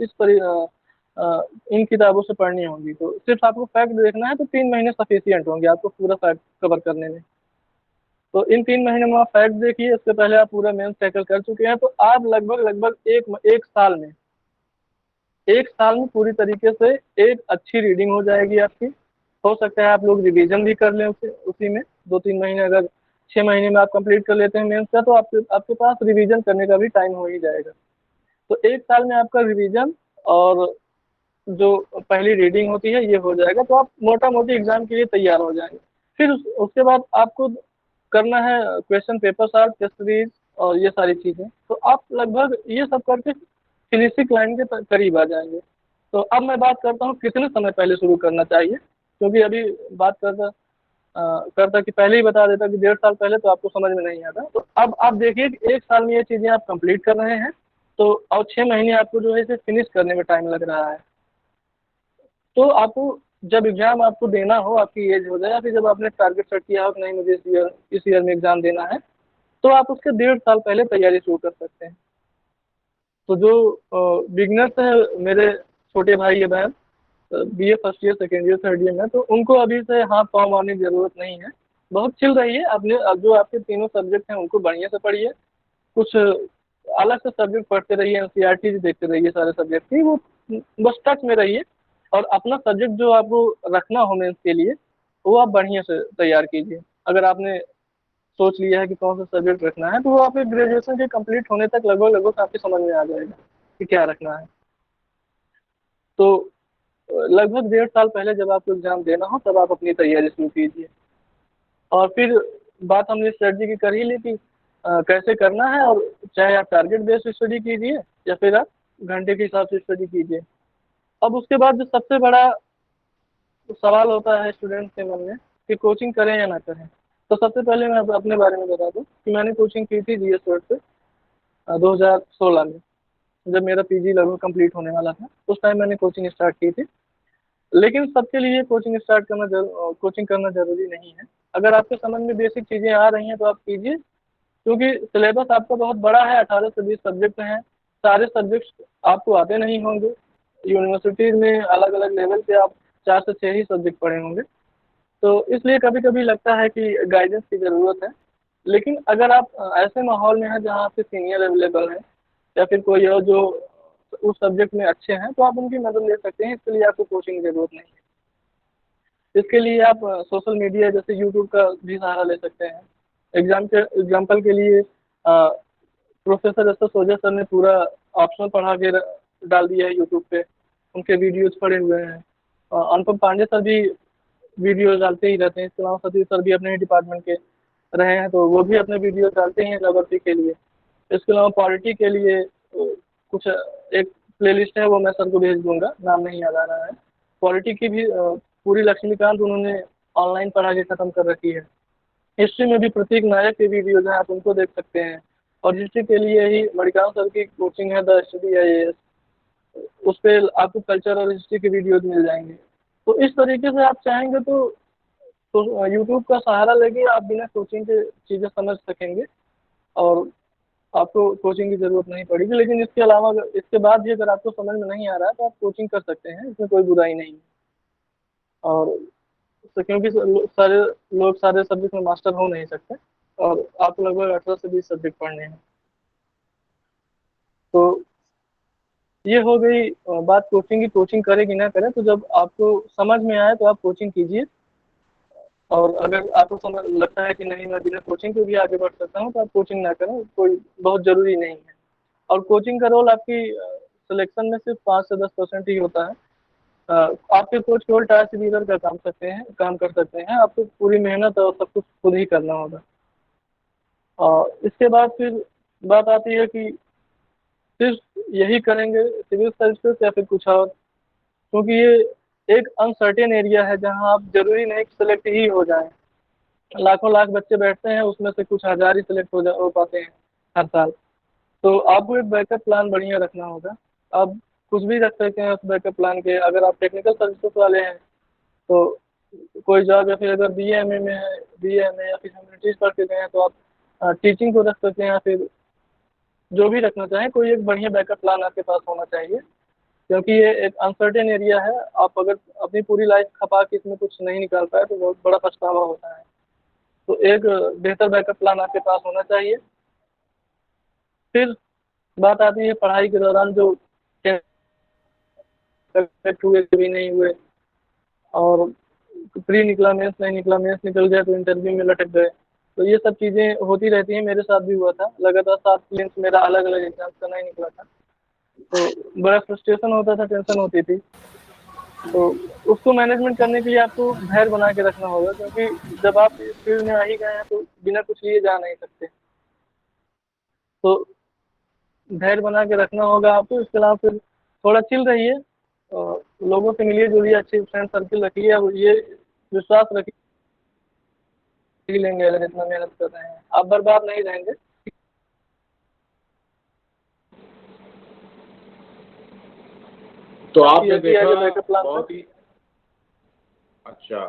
इन किताबों से पढ़नी होंगी। तो सिर्फ आपको फैक्ट देखना है, तो 3 महीने सफिशियंट होंगे आपको पूरा फैक्ट कवर करने में। तो इन 3 महीने में आप फैक्ट देखिए, इससे पहले आप पूरा मेंस टैकल कर चुके हैं, तो आप लगभग लगभग एक साल में पूरी तरीके से एक अच्छी रीडिंग हो जाएगी आपकी। हो सकता है आप लोग रिवीजन भी कर लें उसी में 2-3 महीने, अगर 6 महीने में आप कंप्लीट कर लेते हैं मेंस का, तो आपके पास रिवीजन करने का भी टाइम हो ही जाएगा। तो एक साल में आपका रिवीजन और जो पहली रीडिंग होती है ये हो जाएगा, तो आप मोटा मोटी एग्जाम के लिए तैयार हो जाएंगे। फिर उसके बाद आपको करना है question paper solve, test series और ये सारी चीज़ें। तो आप लगभग ये सब करके फिनिशिंग लाइन के करीब आ जाएंगे। तो अब मैं बात करता हूँ कितने समय पहले शुरू करना चाहिए, क्योंकि अभी बात करता कि पहले ही बता देता कि 1.5 साल पहले, तो आपको समझ में नहीं आता। तो अब आप देखिए कि एक साल में ये चीज़ें आप कंप्लीट कर रहे हैं, तो और 6 महीने आपको जो है इसे फिनिश करने में टाइम लग रहा है। तो आपको जब एग्जाम आपको देना हो, आपकी एज हो जाए, या फिर जब आपने टारगेट सेट किया हो कि नहीं मुझे इस ईयर में एग्जाम देना है, तो आप उसके 1.5 साल पहले तैयारी शुरू कर सकते हैं। तो जो बिगनर्स हैं, मेरे छोटे भाई या बहन, BA first year, second year, third year में, तो उनको अभी से हाथ पाँव मारने की जरूरत नहीं है। बहुत चिल रही है। अपने अब जो आपके तीनों सब्जेक्ट हैं उनको बढ़िया से पढ़िए, कुछ अलग से सब्जेक्ट पढ़ते रहिए, एनसीईआरटी देखते रहिए सारे सब्जेक्ट की, वो बस टच में रहिए। और अपना सब्जेक्ट जो आपको रखना हो मेंस के लिए, वो आप बढ़िया से तैयार कीजिए। अगर आपने सोच लिया है कि कौन सा सब्जेक्ट रखना है, तो वो आपके ग्रेजुएशन के कंप्लीट होने तक लगभग लगभग आपकी समझ में आ जाएगा कि क्या रखना है। तो लगभग 1.5 साल पहले जब आपको एग्जाम देना हो, तब आप अपनी तैयारी शुरू कीजिए। और फिर बात हमने स्ट्रेटजी की कर ही ली कि कैसे करना है, और चाहे आप टारगेट बेस्ड स्टडी कीजिए या फिर आप घंटे के हिसाब से स्टडी कीजिए। अब उसके बाद जो सबसे बड़ा सवाल होता है स्टूडेंट के मन में कि कोचिंग करें या ना करें। तो सबसे पहले मैं अपने बारे में बता दूं कि मैंने कोचिंग की थी जीएस वर्ड से 2016 में, जब मेरा पीजी लगभग कंप्लीट होने वाला था। उस टाइम मैंने कोचिंग स्टार्ट की थी। लेकिन सबके लिए कोचिंग करना जरूरी नहीं है। अगर आपके समझ में बेसिक चीज़ें आ रही हैं तो आप कीजिए, क्योंकि सिलेबस आपका बहुत बड़ा है, 18 से 20 सब्जेक्ट हैं। सारे सब्जेक्ट्स आपको आते नहीं होंगे। यूनिवर्सिटीज़ में अलग अलग लेवल पे आप 4 से 6 ही सब्जेक्ट पढ़े होंगे। तो इसलिए कभी कभी लगता है कि गाइडेंस की ज़रूरत है। लेकिन अगर आप ऐसे माहौल में हैं जहाँ आपके सीनियर अवेलेबल हैं, या फिर कोई और जो उस सब्जेक्ट में अच्छे हैं, तो आप उनकी मदद ले सकते हैं। इसके लिए आपको कोचिंग की ज़रूरत नहीं है। इसके लिए आप सोशल मीडिया जैसे यूट्यूब का भी सहारा ले सकते हैं। एग्जाम्पल के लिए प्रोफेसर एस एस ओझा सर ने पूरा ऑप्शनल पढ़ा के डाल दिया है यूट्यूब पे, उनके वीडियोज पड़े हुए हैं। अनुपम पांडे सर भी वीडियो डालते ही रहते हैं। इसके अलावा सतीश सर भी अपने ही डिपार्टमेंट के रहे हैं, तो वो भी अपने वीडियो डालते हैं ज्योग्राफी के लिए। इसके अलावा पॉलिटी के लिए कुछ एक प्लेलिस्ट है, वो मैं सर को भेज दूंगा, नाम नहीं याद आ रहा है। पॉलिटी की भी पूरी लक्ष्मीकांत उन्होंने ऑनलाइन पढ़ा के ख़त्म कर रखी है। हिस्ट्री में भी प्रतीक नायक के वीडियोज हैं, आप उनको देख सकते हैं। और हिस्ट्री के लिए ही मणिकांत सर की कोचिंग है द स्टडी IAS, उस पर आपको कल्चर और हिस्ट्री के वीडियोज मिल जाएंगे। तो इस तरीके से आप चाहेंगे तो यूट्यूब का सहारा लेके आप बिना कोचिंग के चीज़ें समझ सकेंगे, और आपको कोचिंग की ज़रूरत नहीं पड़ेगी। लेकिन इसके अलावा इसके बाद भी अगर आपको समझ में नहीं आ रहा है तो आप कोचिंग कर सकते हैं, इसमें कोई बुराई नहीं है। और क्योंकि सारे लोग सारे सब्जेक्ट में मास्टर हो नहीं सकते, और आपको लगभग 18 से 20 सब्जेक्ट पढ़ने हैं। तो ये हो गई बात कोचिंग की। कोचिंग करें कि ना करें, तो जब आपको समझ में आए तो आप कोचिंग कीजिए। और अगर आपको समझ लगता है कि नहीं मैं बिना कोचिंग के भी आगे बढ़ सकता हूँ, तो आप कोचिंग ना करें, कोई बहुत ज़रूरी नहीं है। और कोचिंग का रोल आपकी सिलेक्शन में सिर्फ 5 से 10% ही होता है। आपके कोच केवल टायर सीडर का काम कर सकते हैं। आपको पूरी मेहनत और सब कुछ खुद ही करना होगा। और इसके बाद फिर बात आती है कि सिर्फ यही करेंगे सिविल सर्विसेज या फिर कुछ और, क्योंकि ये एक अनसर्टेन एरिया है जहां आप जरूरी नहीं सेलेक्ट ही हो जाएं। लाखों लाख बच्चे बैठते हैं, उसमें से कुछ हजार ही सेलेक्ट हो पाते हैं हर साल। तो आपको एक बैकअप प्लान बढ़िया रखना होगा। आप कुछ भी रख सकते हैं उस बैकअप प्लान के। अगर आप टेक्निकल सर्विसेज वाले हैं तो कोई जॉब, या फिर अगर BA MA में है, BA MA या फिर ह्यूमैनिटीज पढ़ के गए हैं, तो आप टीचिंग को रख सकते हैं, या फिर जो भी रखना चाहें, कोई एक बढ़िया बैकअप प्लान आपके पास होना चाहिए। क्योंकि ये एक अनसर्टेन एरिया है। आप अगर अपनी पूरी लाइफ खपा के इसमें कुछ नहीं निकाल पाए तो बहुत बड़ा पछतावा होता है। तो एक बेहतर बैकअप प्लान आपके पास होना चाहिए। फिर बात आती है पढ़ाई के दौरान जो हुए भी नहीं हुए, और प्री निकला, मेंस नहीं निकला, मेंस निकल गया तो इंटरव्यू में लटक गए। तो ये सब चीज़ें होती रहती हैं। मेरे साथ भी हुआ था, लगातार 7 प्रीलिम्स मेरा अलग अलग एग्जाम का नहीं निकला था। तो बड़ा फ्रस्ट्रेशन होता था, टेंशन होती थी। तो उसको मैनेजमेंट करने के लिए आपको धैर्य बना के रखना होगा, क्योंकि जब आप इस फील्ड में आ ही गए हैं तो बिना कुछ लिए जा नहीं सकते। तो धैर्य बना के रखना होगा आपको। इसके अलावा फिर थोड़ा चिल रहिए, और लोगों से मिलिए जुलिए, अच्छे फ्रेंड सर्किल रखिए, और ये विश्वास रखिए लेंगे अगर इतना मेहनत कर रहे हैं, आप बर्बाद नहीं रहेंगे। तो आपने देखा बैकअप प्लान बहुत ही अच्छा,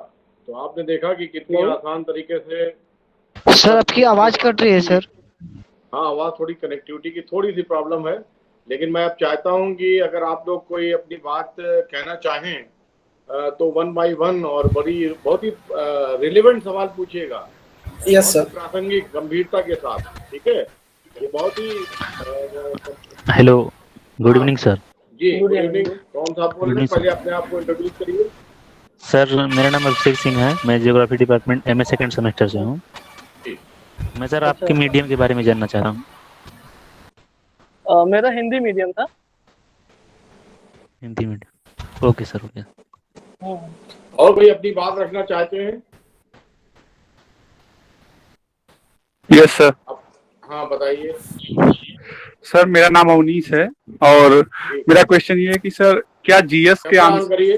तो आपने देखा कि कितनी आसान तरीके से। सर आपकी आवाज कट रही है सर। हाँ, आवाज थोड़ी कनेक्टिविटी की थोड़ी सी प्रॉब्लम है, लेकिन मैं अब चाहता हूं कि अगर आप लोग कोई अपनी बात कहना चाहें तो 1 बाय 1 और बहुत ही रिलेवेंट सवाल पूछिएगा, यस बहुत ही सर। प्रासंगिक गंभीरता के साथ, ठीक है। ये बहुत ही हेलो, गुड हाँ इवनिंग सर। जी, गुड गुड इवनिंग। इवनिंग। कौन सा बोल गुड रहे हैं? इवनिंग पहले सर। अपने आप को इंट्रोड्यूस करिए। सर मेरा नाम अभिषेक सिंह है, मैं geography department MA second semester से हूँ। जी मैं सर अच्छा आपके मीडियम के बारे में जानना चाह रहा हूँ। मेरा हिंदी मीडियम था। Hindi medium, okay sir, okay. और कोई अपनी बात रखना चाहते हैं? Yes sir. अब हाँ बताइए। सर मेरा नाम अवनीश है और जी, मेरा क्वेश्चन ये है कि सर क्या जीएस के कैमरा ऑन आंसर। करिए,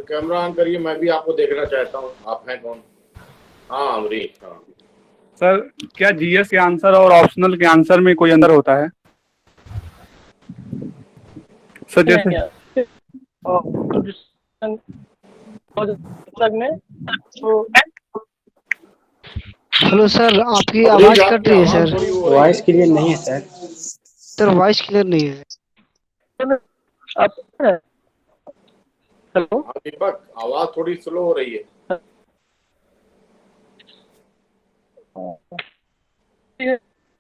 कैमरा ऑन करिए, मैं भी आपको देखना चाहता हूँ, आप हैं कौन? हाँ अमरीश, हाँ। सर क्या जीएस के आंसर और ऑप्शनल के आंसर में कोई अंतर होता है सर? जैसे नहीं यार, पुस्तक में तो हेलो सर, आपकी अमरीश आवाज कट आपकी रही है आवाज सर। थोड़ी वो हो रही वॉइस है। क्लियर नहीं है सर। सर वॉइस क्लियर नहीं है। आप हेलो। हाँ दीपक, आवाज थोड़ी स्लो हो रही है।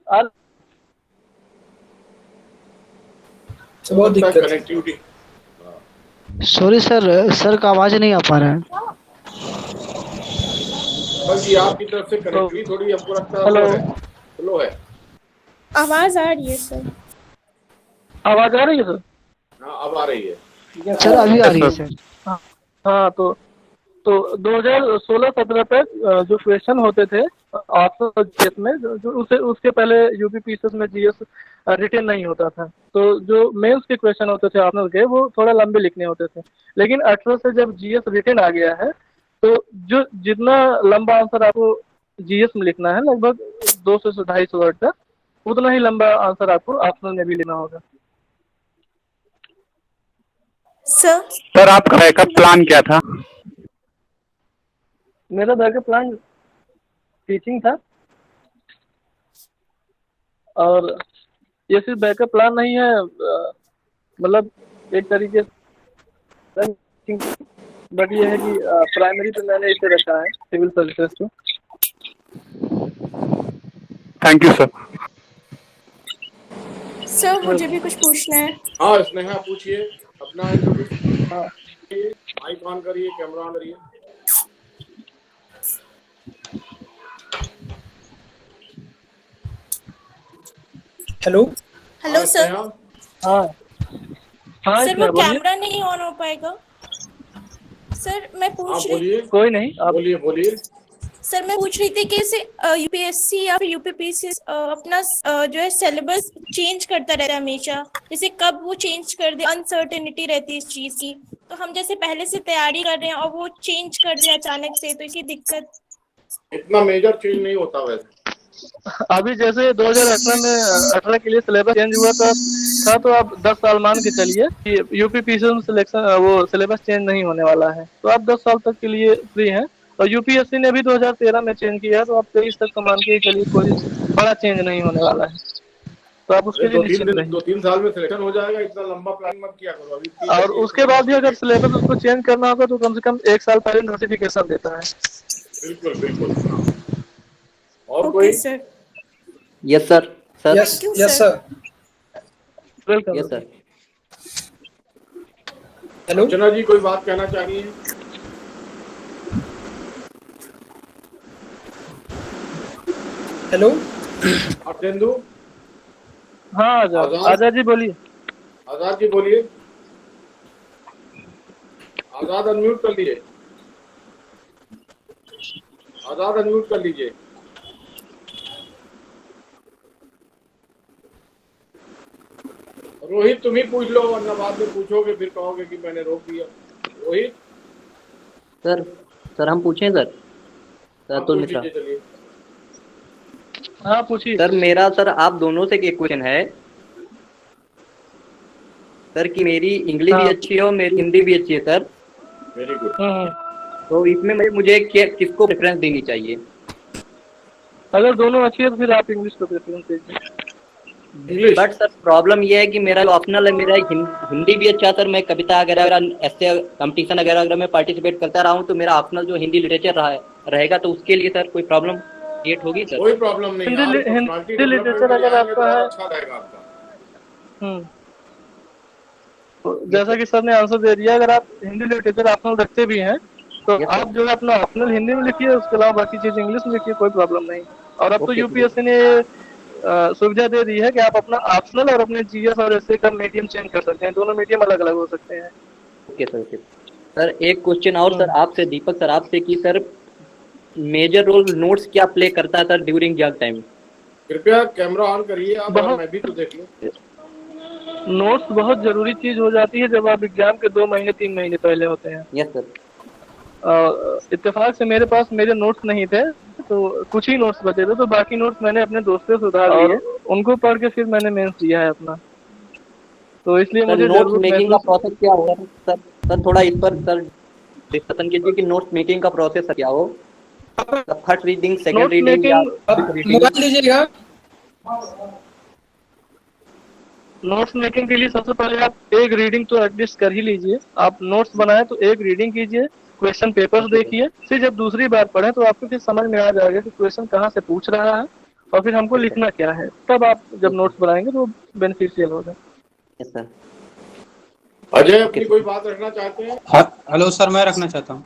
आज बहुत दिक्कत है। कनेक्टिविटी। सॉरी सर, सर का आवाज नहीं आ पा रहा है। बल्कि आपकी तरफ से कनेक्टिविटी थोड़ी हमको लगता है हेलो, स्लो है। आवाज आ रही है सर। आवाज आ रही है सर? हाँ अब आ रही है। सर अभी आ रही है सर। हाँ तो 2016-17 तक जो क्वेश्चन होते थे ऑप्शनल जीएस में, जो उसके पहले यूपी पीसीएस में जीएस रिटेन नहीं होता था। तो जो मेंस के क्वेश्चन होते थे ऑप्शनल के, वो थोड़ा लंबे लिखने होते थे। लेकिन 18 से जब जीएस रिटेन आ गया है, तो जो जितना लंबा आंसर आपको जीएस में लिखना है, लगभग 200 से 250 वर्ड तक, उतना ही लंबा आंसर आपको ऑप्शनल में भी लेना होगा। सर आपका बैकअप प्लान क्या था? मेरा बैकअप प्लान टीचिंग था, और ये सिर्फ बैकअप प्लान नहीं है, मतलब एक तरीके से, बट ये है कि प्राइमरी पे मैंने इसे रखा है सिविल सर्विसेज को। Thank you sir. सर मुझे भी कुछ पूछना है। हाँ स्नेहा पूछिए, अपना इंट्रोड्यूस हाँ, करिए, माइक ऑन करिए, कैमरा ऑन करिए। हेलो। हेलो हाँ, सर। स्नेहा। हाँ, हाँ, सर वो इसमें बोलिए। कैमरा नहीं ऑन हो पाएगा। सर मैं हाँ पूछ रही बोलिए, कोई नहीं, आप बोलिए। सर मैं पूछ रही थी कि इसे यूपीएससी या फिर यूपीपीसी अपना जो है सिलेबस चेंज करता रहता है हमेशा। जैसे कब वो चेंज कर दे, अनसर्टेनिटी रहती है इस चीज की। तो हम जैसे पहले से तैयारी कर रहे हैं और वो चेंज कर दे अचानक से, तो इसकी दिक्कत। इतना मेजर चेंज नहीं होता वैसे। अभी जैसे 2018 में 18 के लिए सिलेबस चेंज हुआ था, तो आप 10 साल मान के चलिए कि यूपी पीसीएस में सिलेक्शन वो सिलेबस चेंज नहीं होने वाला है, तो आप 10 साल तक के लिए फ्री हैं। और यूपीएससी ने भी 2013 में चेंज किया है, तो आप 23 तक का मान के चलिए, कोई बड़ा चेंज नहीं होने वाला है, तो आप उसके अरे लिए निश्चिंत रहिए। 2-3 साल में सिलेक्शन हो जाएगा, इतना लंबा प्लान मत किया करो अभी। और उसके बाद भी अगर सिलेबस उसको चेंज करना होगा, तो कम से कम 1 साल पहले नोटिफिकेशन देता है। बिल्कुल। हाँ। और ओके कोई? Sir. Yes sir. Sir thank you sir. Welcome. Yes sir. Hello. Archana ji कोई बात कहना चाहिए? हेलो। अर्जेंदु, हाँ, आजाद जी बोलिए। आजाद जी बोलिए। आजाद अनम्यूट कर लीजिए, आजाद अनम्यूट कर लीजिए। रोहित तुम ही पूछ लो, वरना बाद में पूछोगे फिर कहोगे कि मैंने रोक दिया। रोहित। सर हम पूछें सर? अतुल मिश्रा। चलिए। हाँ पूछिए। सर मेरा सर आप दोनों से एक क्वेश्चन है सर, कि मेरी इंग्लिश भी अच्छी है और मेरी हिंदी भी अच्छी है सर। Very good. तो इसमें मुझे किसको प्रेफरेंस देनी चाहिए? अगर दोनों अच्छी है तो फिर आप इंग्लिश को प्रेफरेंस दीजिए। इंग्लिश। बट सर प्रॉब्लम ये है कि मेरा जो ऑप्शनल है, मेरा हिंदी भी अच्छा सर, मैं कविता वगैरह ऐसे कंपटीशन वगैरह अगर मैं पार्टिसिपेट करता रहा हूँ तो मेरा ऑप्शनल जो हिंदी लिटरेचर रहेगा, तो उसके लिए सर कोई प्रॉब्लम क्रिएट होगी सर? कोई प्रॉब्लम नहीं, आप पर्सनालिटी हिंदी डेवलपमेंट लिटरेचर में अगर जाएंगे तो आपका और है, अच्छा रहेगा आपका। तो जैसा कि सर ने आंसर दे दिया, अगर आप हिंदी लिटरेचर ऑप्शनल रखते भी हैं तो Yes, sir. आप जो है अपना ऑप्शनल हिंदी में लिखिए, उसके अलावा बाकी चीज इंग्लिश में लिखिए, कोई प्रॉब्लम नहीं। और अब तो Okay, यूपीएससी ने सुविधा दे दी है कि आप अपना ऑप्शनल और अपने जीएस और एसए का मीडियम चेंज कर सकते हैं, दोनों मीडियम अलग अलग हो सकते हैं। Okay sir, okay sir. एक क्वेश्चन और सर आपसे, दीपक सर आपसे, कि सर मेजर रोल नोट्स क्या प्ले करता है सर ड्यूरिंग एग्जाम टाइम? कृपया कैमरा ऑन करिए आप, और बहुत- मैं भी तो देख लूं। नोट्स बहुत जरूरी चीज हो जाती है जब आप एग्जाम के 2 महीने 3 महीने पहले होते हैं। Yes sir. इत्तेफाक से मेरे पास मेरे नोट्स नहीं थे, तो कुछ ही नोट्स बचे थे, तो बाकी नोट्स मैंने अपने दोस्तों से उधार लिए, उनको पढ़ के फिर मैंने मेंस दिया है अपना, तो इसलिए सर मुझे नोट्स जरूरत मेकिंग का महसूस। प्रोसेस क्या होगा सर? सर थोड़ा इस पर सर डिस्कशन कीजिए कि नोट्स मेकिंग का प्रोसेस क्या हो, first reading, second notes reading या मेकिंग, नोट्स मेकिंग के लिए सबसे पहले आप एक रीडिंग तो एटलीस्ट कर ही लीजिए। आप नोट्स बनाए तो एक रीडिंग कीजिए, क्वेश्चन पेपर्स देखिए, फिर जब दूसरी बार पढ़ें तो आपको फिर समझ में आ जाएगा कि क्वेश्चन कहाँ से पूछ रहा है और फिर हमको लिखना क्या है। तब आप जब नोट्स बनाएंगे तो बेनिफिशियल होगा। Yes sir. अजय अपनी कोई बात रखना चाहते हैं? हेलो सर, मैं रखना चाहता हूँ।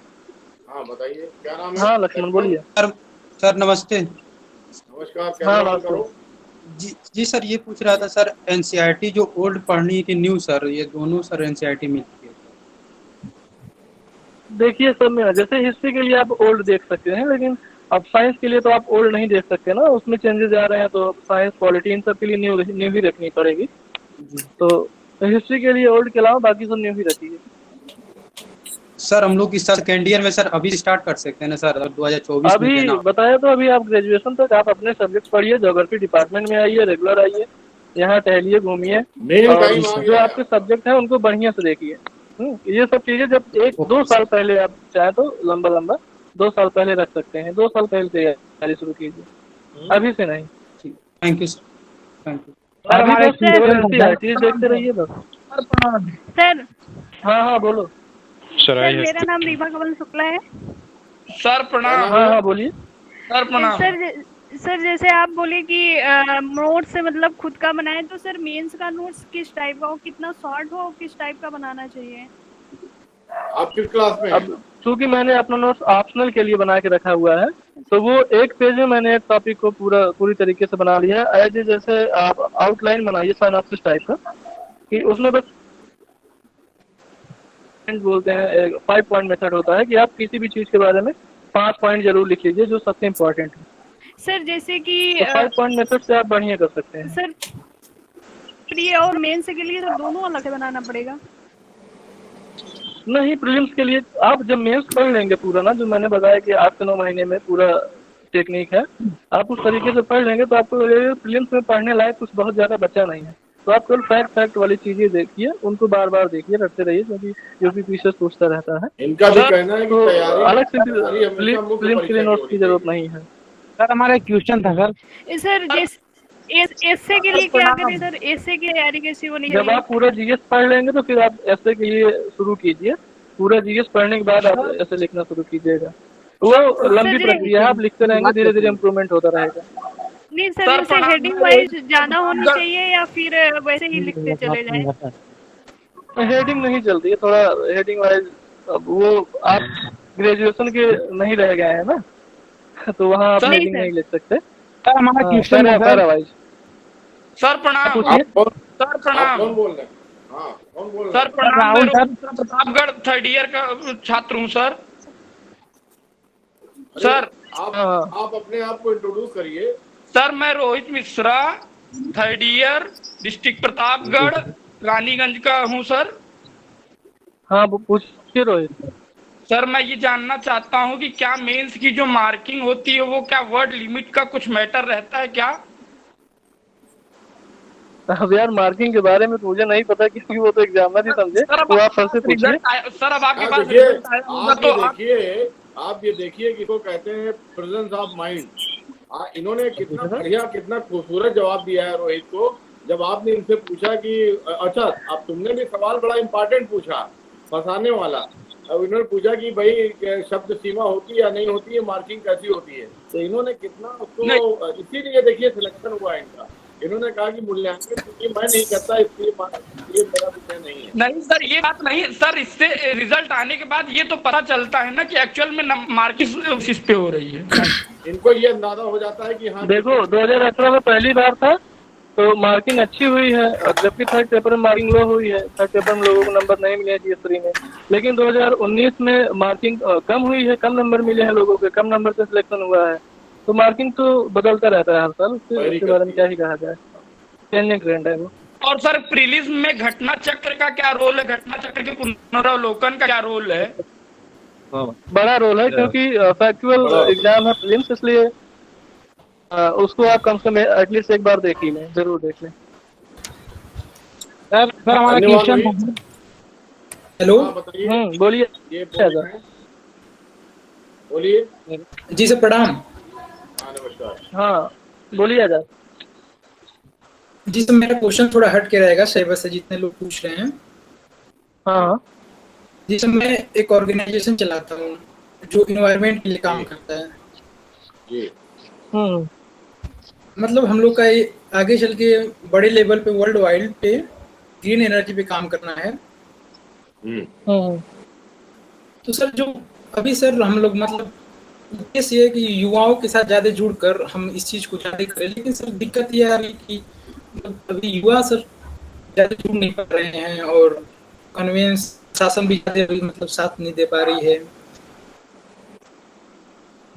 हाँ बताइए, क्या नाम है? हाँ लक्ष्मण बोलिए। सर नमस्ते। नमस्कार, कैमरा ऑन करो। जी सर, ये पूछ रहा था सर, एनसीईआरटी जो ओल्ड पढ़नी की न्यू सर, ये दोनों सर एनसीईआरटी मिलती है? देखिए सर, जैसे हिस्ट्री के लिए आप ओल्ड देख सकते हैं, लेकिन अब साइंस के लिए तो आप ओल्ड नहीं देख सकते ना, उसमें चेंजेस आ रहे हैं, तो साइंस पॉलिटी इन सब के लिए न्यू ही रखनी पड़ेगी। तो हिस्ट्री के लिए ओल्ड के अलावा बाकी सब न्यू ही रखिए। सर हम लोग इस साल सेकेंड ईयर में सर अभी स्टार्ट कर सकते हैं ना सर, 2024 अभी में देना? बताया तो, अभी आप ग्रेजुएशन तक आप अपने सब्जेक्ट पढ़िए, ज्योग्राफी डिपार्टमेंट में आइए, रेगुलर आइए, यहाँ टहलिए, घूमिए, मेन और टाइम आ जो गया। आपके सब्जेक्ट है उनको बढ़िया से देखिए। ये सब चीजें जब 1-2 साल पहले आप चाहे तो लंबा 2 साल पहले रख सकते हैं, 2 साल पहले तैयारी शुरू कीजिए, अभी से नहीं। Thank you sir, thank you. अभी बस देखते रहिए बस। सर हाँ बोलो। सर मेरा नाम रीमा कमल शुक्ला है। सर प्रणाम। हाँ बोलिए। सर प्रणाम। सर जैसे आप बोले कि नोट्स से मतलब खुद का बनाए, तो सर मेंस का नोट्स किस टाइप का हो, कितना शॉर्ट हो, किस टाइप का बनाना चाहिए? आप किस क्लास में? अब चूंकि मैंने अपना नोट्स ऑप्शनल के लिए बना के रखा हुआ है, तो वो एक पेज में मैंने एक टॉपिक को पूरी तरीके से बना लिया है। एज जैसे आप आउटलाइन बनाइए सिनॉप्सिस टाइप का, कि उसमें बस बोलते हैं 5 पॉइंट मेथड होता है कि आप किसी भी चीज के बारे में 5 पॉइंट जरूर लिख लीजिए जो सबसे इम्पोर्टेंट है। सर जैसे कि 5 पॉइंट मेथड से आप बढ़िया कर सकते हैं। सर प्री और मेंस के लिए सर दोनों अलग से बनाना पड़ेगा? नहीं, प्रीलिम्स के लिए आप जब मेंस पढ़ लेंगे पूरा ना, जो मैंने बताया कि 8 से 9 महीने में पूरा टेक्निक है, आप उस तरीके से पढ़ लेंगे तो आपको प्रीलिम्स में पढ़ने लायक कुछ बहुत ज्यादा बचा नहीं है। तो आप केवल फैक्ट वाली चीजें देखिए, उनको बार बार देखिए, रटते रहिए, क्योंकि यूपी पीछे पूछता रहता है। इनका भी कहना है कि तो तैयारी अलग से हमेशा प्रीलिम्स के लिए नोट्स की जरूरत नहीं है। सर हमारा एक क्वेश्चन था सर एसए के लिए क्या करें सर? एसए की तैयारी कैसी होनी जब चाहिए? आप पूरा जीएस पढ़ लेंगे तो फिर आप एसए के लिए शुरू कीजिए। पूरा जीएस पढ़ने के बाद आप एसए लिखना शुरू कीजिएगा। वो लंबी प्रक्रिया है, आप लिखते रहेंगे, धीरे धीरे इम्प्रूवमेंट होता रहेगा। नहीं सर, जैसे हेडिंग वाइज जाना होनी चाहिए या फिर वैसे ही लिखते चले जाएं? हेडिंग नहीं चलती है, थोड़ा हेडिंग वाइज। अब वो आप ग्रेजुएशन के नहीं रह गए हैं ना, तो वहाँ आप हेडिंग नहीं लिख सकते। सर हमारा क्वेश्चन है पैरावाइज। सर प्रणाम। सर प्रणाम। कौन बोल रहे हैं? हाँ कौन बोल रहे सर हैं? प्रणाम, मैं प्रतापगढ़ 3rd ईयर का छात्र हूँ सर। सर आप अपने आप को इंट्रोड्यूस करिए। सर मैं Rohit Mishra, 3rd year, district Pratapgarh, Raniganj का हूँ सर। हाँ वो पूछिए रोहित। सर मैं ये जानना चाहता हूँ कि क्या मेंस की जो मार्किंग होती है वो क्या वर्ड लिमिट का कुछ मैटर रहता है क्या? अब यार मार्किंग के बारे में तो मुझे नहीं पता, क्योंकि वो तो एग्जामिनर ही समझे, तो आप सर से पूछिए। सर अब आपके पास देखिए, रिजल्ट आया होगा तो आप ये देखिए कि इसको कहते हैं प्रेजेंस ऑफ माइंड। इन्होंने कितना बढ़िया, कितना खूबसूरत जवाब दिया है रोहित को। जब आपने इनसे पूछा कि अच्छा, अब तुमने भी सवाल बड़ा इम्पोर्टेंट पूछा, फंसाने वाला। अब इन्होंने पूछा कि भाई शब्द सीमा होती है या नहीं होती है, मार्किंग कैसी होती है, तो इन्होंने कितना उसको, इसीलिए देखिए सिलेक्शन हुआ इनका। इन्होंने कहा कि मूल्यांकन क्योंकि मैं नहीं करता, इसलिए मेरा विषय नहीं है। नहीं सर, ये बात नहीं सर, इससे रिजल्ट आने के बाद ये तो पता चलता है ना कि एक्चुअल में मार्किंग किस पे हो रही है। इनको ये अंदाजा हो जाता है कि हाँ देखो 2018 में पहली बार था तो मार्किंग अच्छी हुई है, और जबकि थर्ड पेपर में मार्किंग लो हुई है। थर्ड पेपर में लोगों को नंबर नहीं मिले GS3 में, लेकिन 2019 में मार्किंग कम हुई है, कम नंबर मिले हैं लोगों के, कम नंबर से सिलेक्शन हुआ है। तो मार्किंग तो बदलता रहता है हर साल, उसके बारे में क्या ही कहा जाए, चेंजिंग ट्रेंड है वो। और सर प्रीलिम्स में घटना चक्र का क्या रोल है, घटना चक्र के पुनरावलोकन का क्या रोल है? बड़ा रोल है, क्योंकि फैक्चुअल एग्जाम है प्रीलिम्स, इसलिए उसको आप कम से कम एटलीस्ट एक बार देख ही लें, जरूर देख लें। सर हमारा क्वेश्चन हेलो। बोलिए। बोलिए जी सर, प्रणाम। नमस्कार। हाँ बोलिए आजाद। जी सर, मेरा क्वेश्चन थोड़ा हट के रहेगा सिलेबस से, जितने लोग पूछ रहे हैं। हाँ जी सर, मैं एक ऑर्गेनाइजेशन चलाता हूँ जो इन्वायरमेंट के लिए काम करता है। जी। मतलब हम लोग का ये आगे चल के बड़े लेवल पे वर्ल्ड वाइड पे ग्रीन एनर्जी पे काम करना है। तो सर जो अभी सर हम लोग मतलब उद्देश्य ये है कि युवाओं के साथ ज़्यादा जुड़कर हम इस चीज़ को ज़्यादा करें, लेकिन सर दिक्कत ये आ रही कि अभी युवा सर ज़्यादा जुड़ नहीं पा रहे हैं, और कन्वेंस शासन भी ज़्यादा मतलब साथ नहीं दे पा रही है।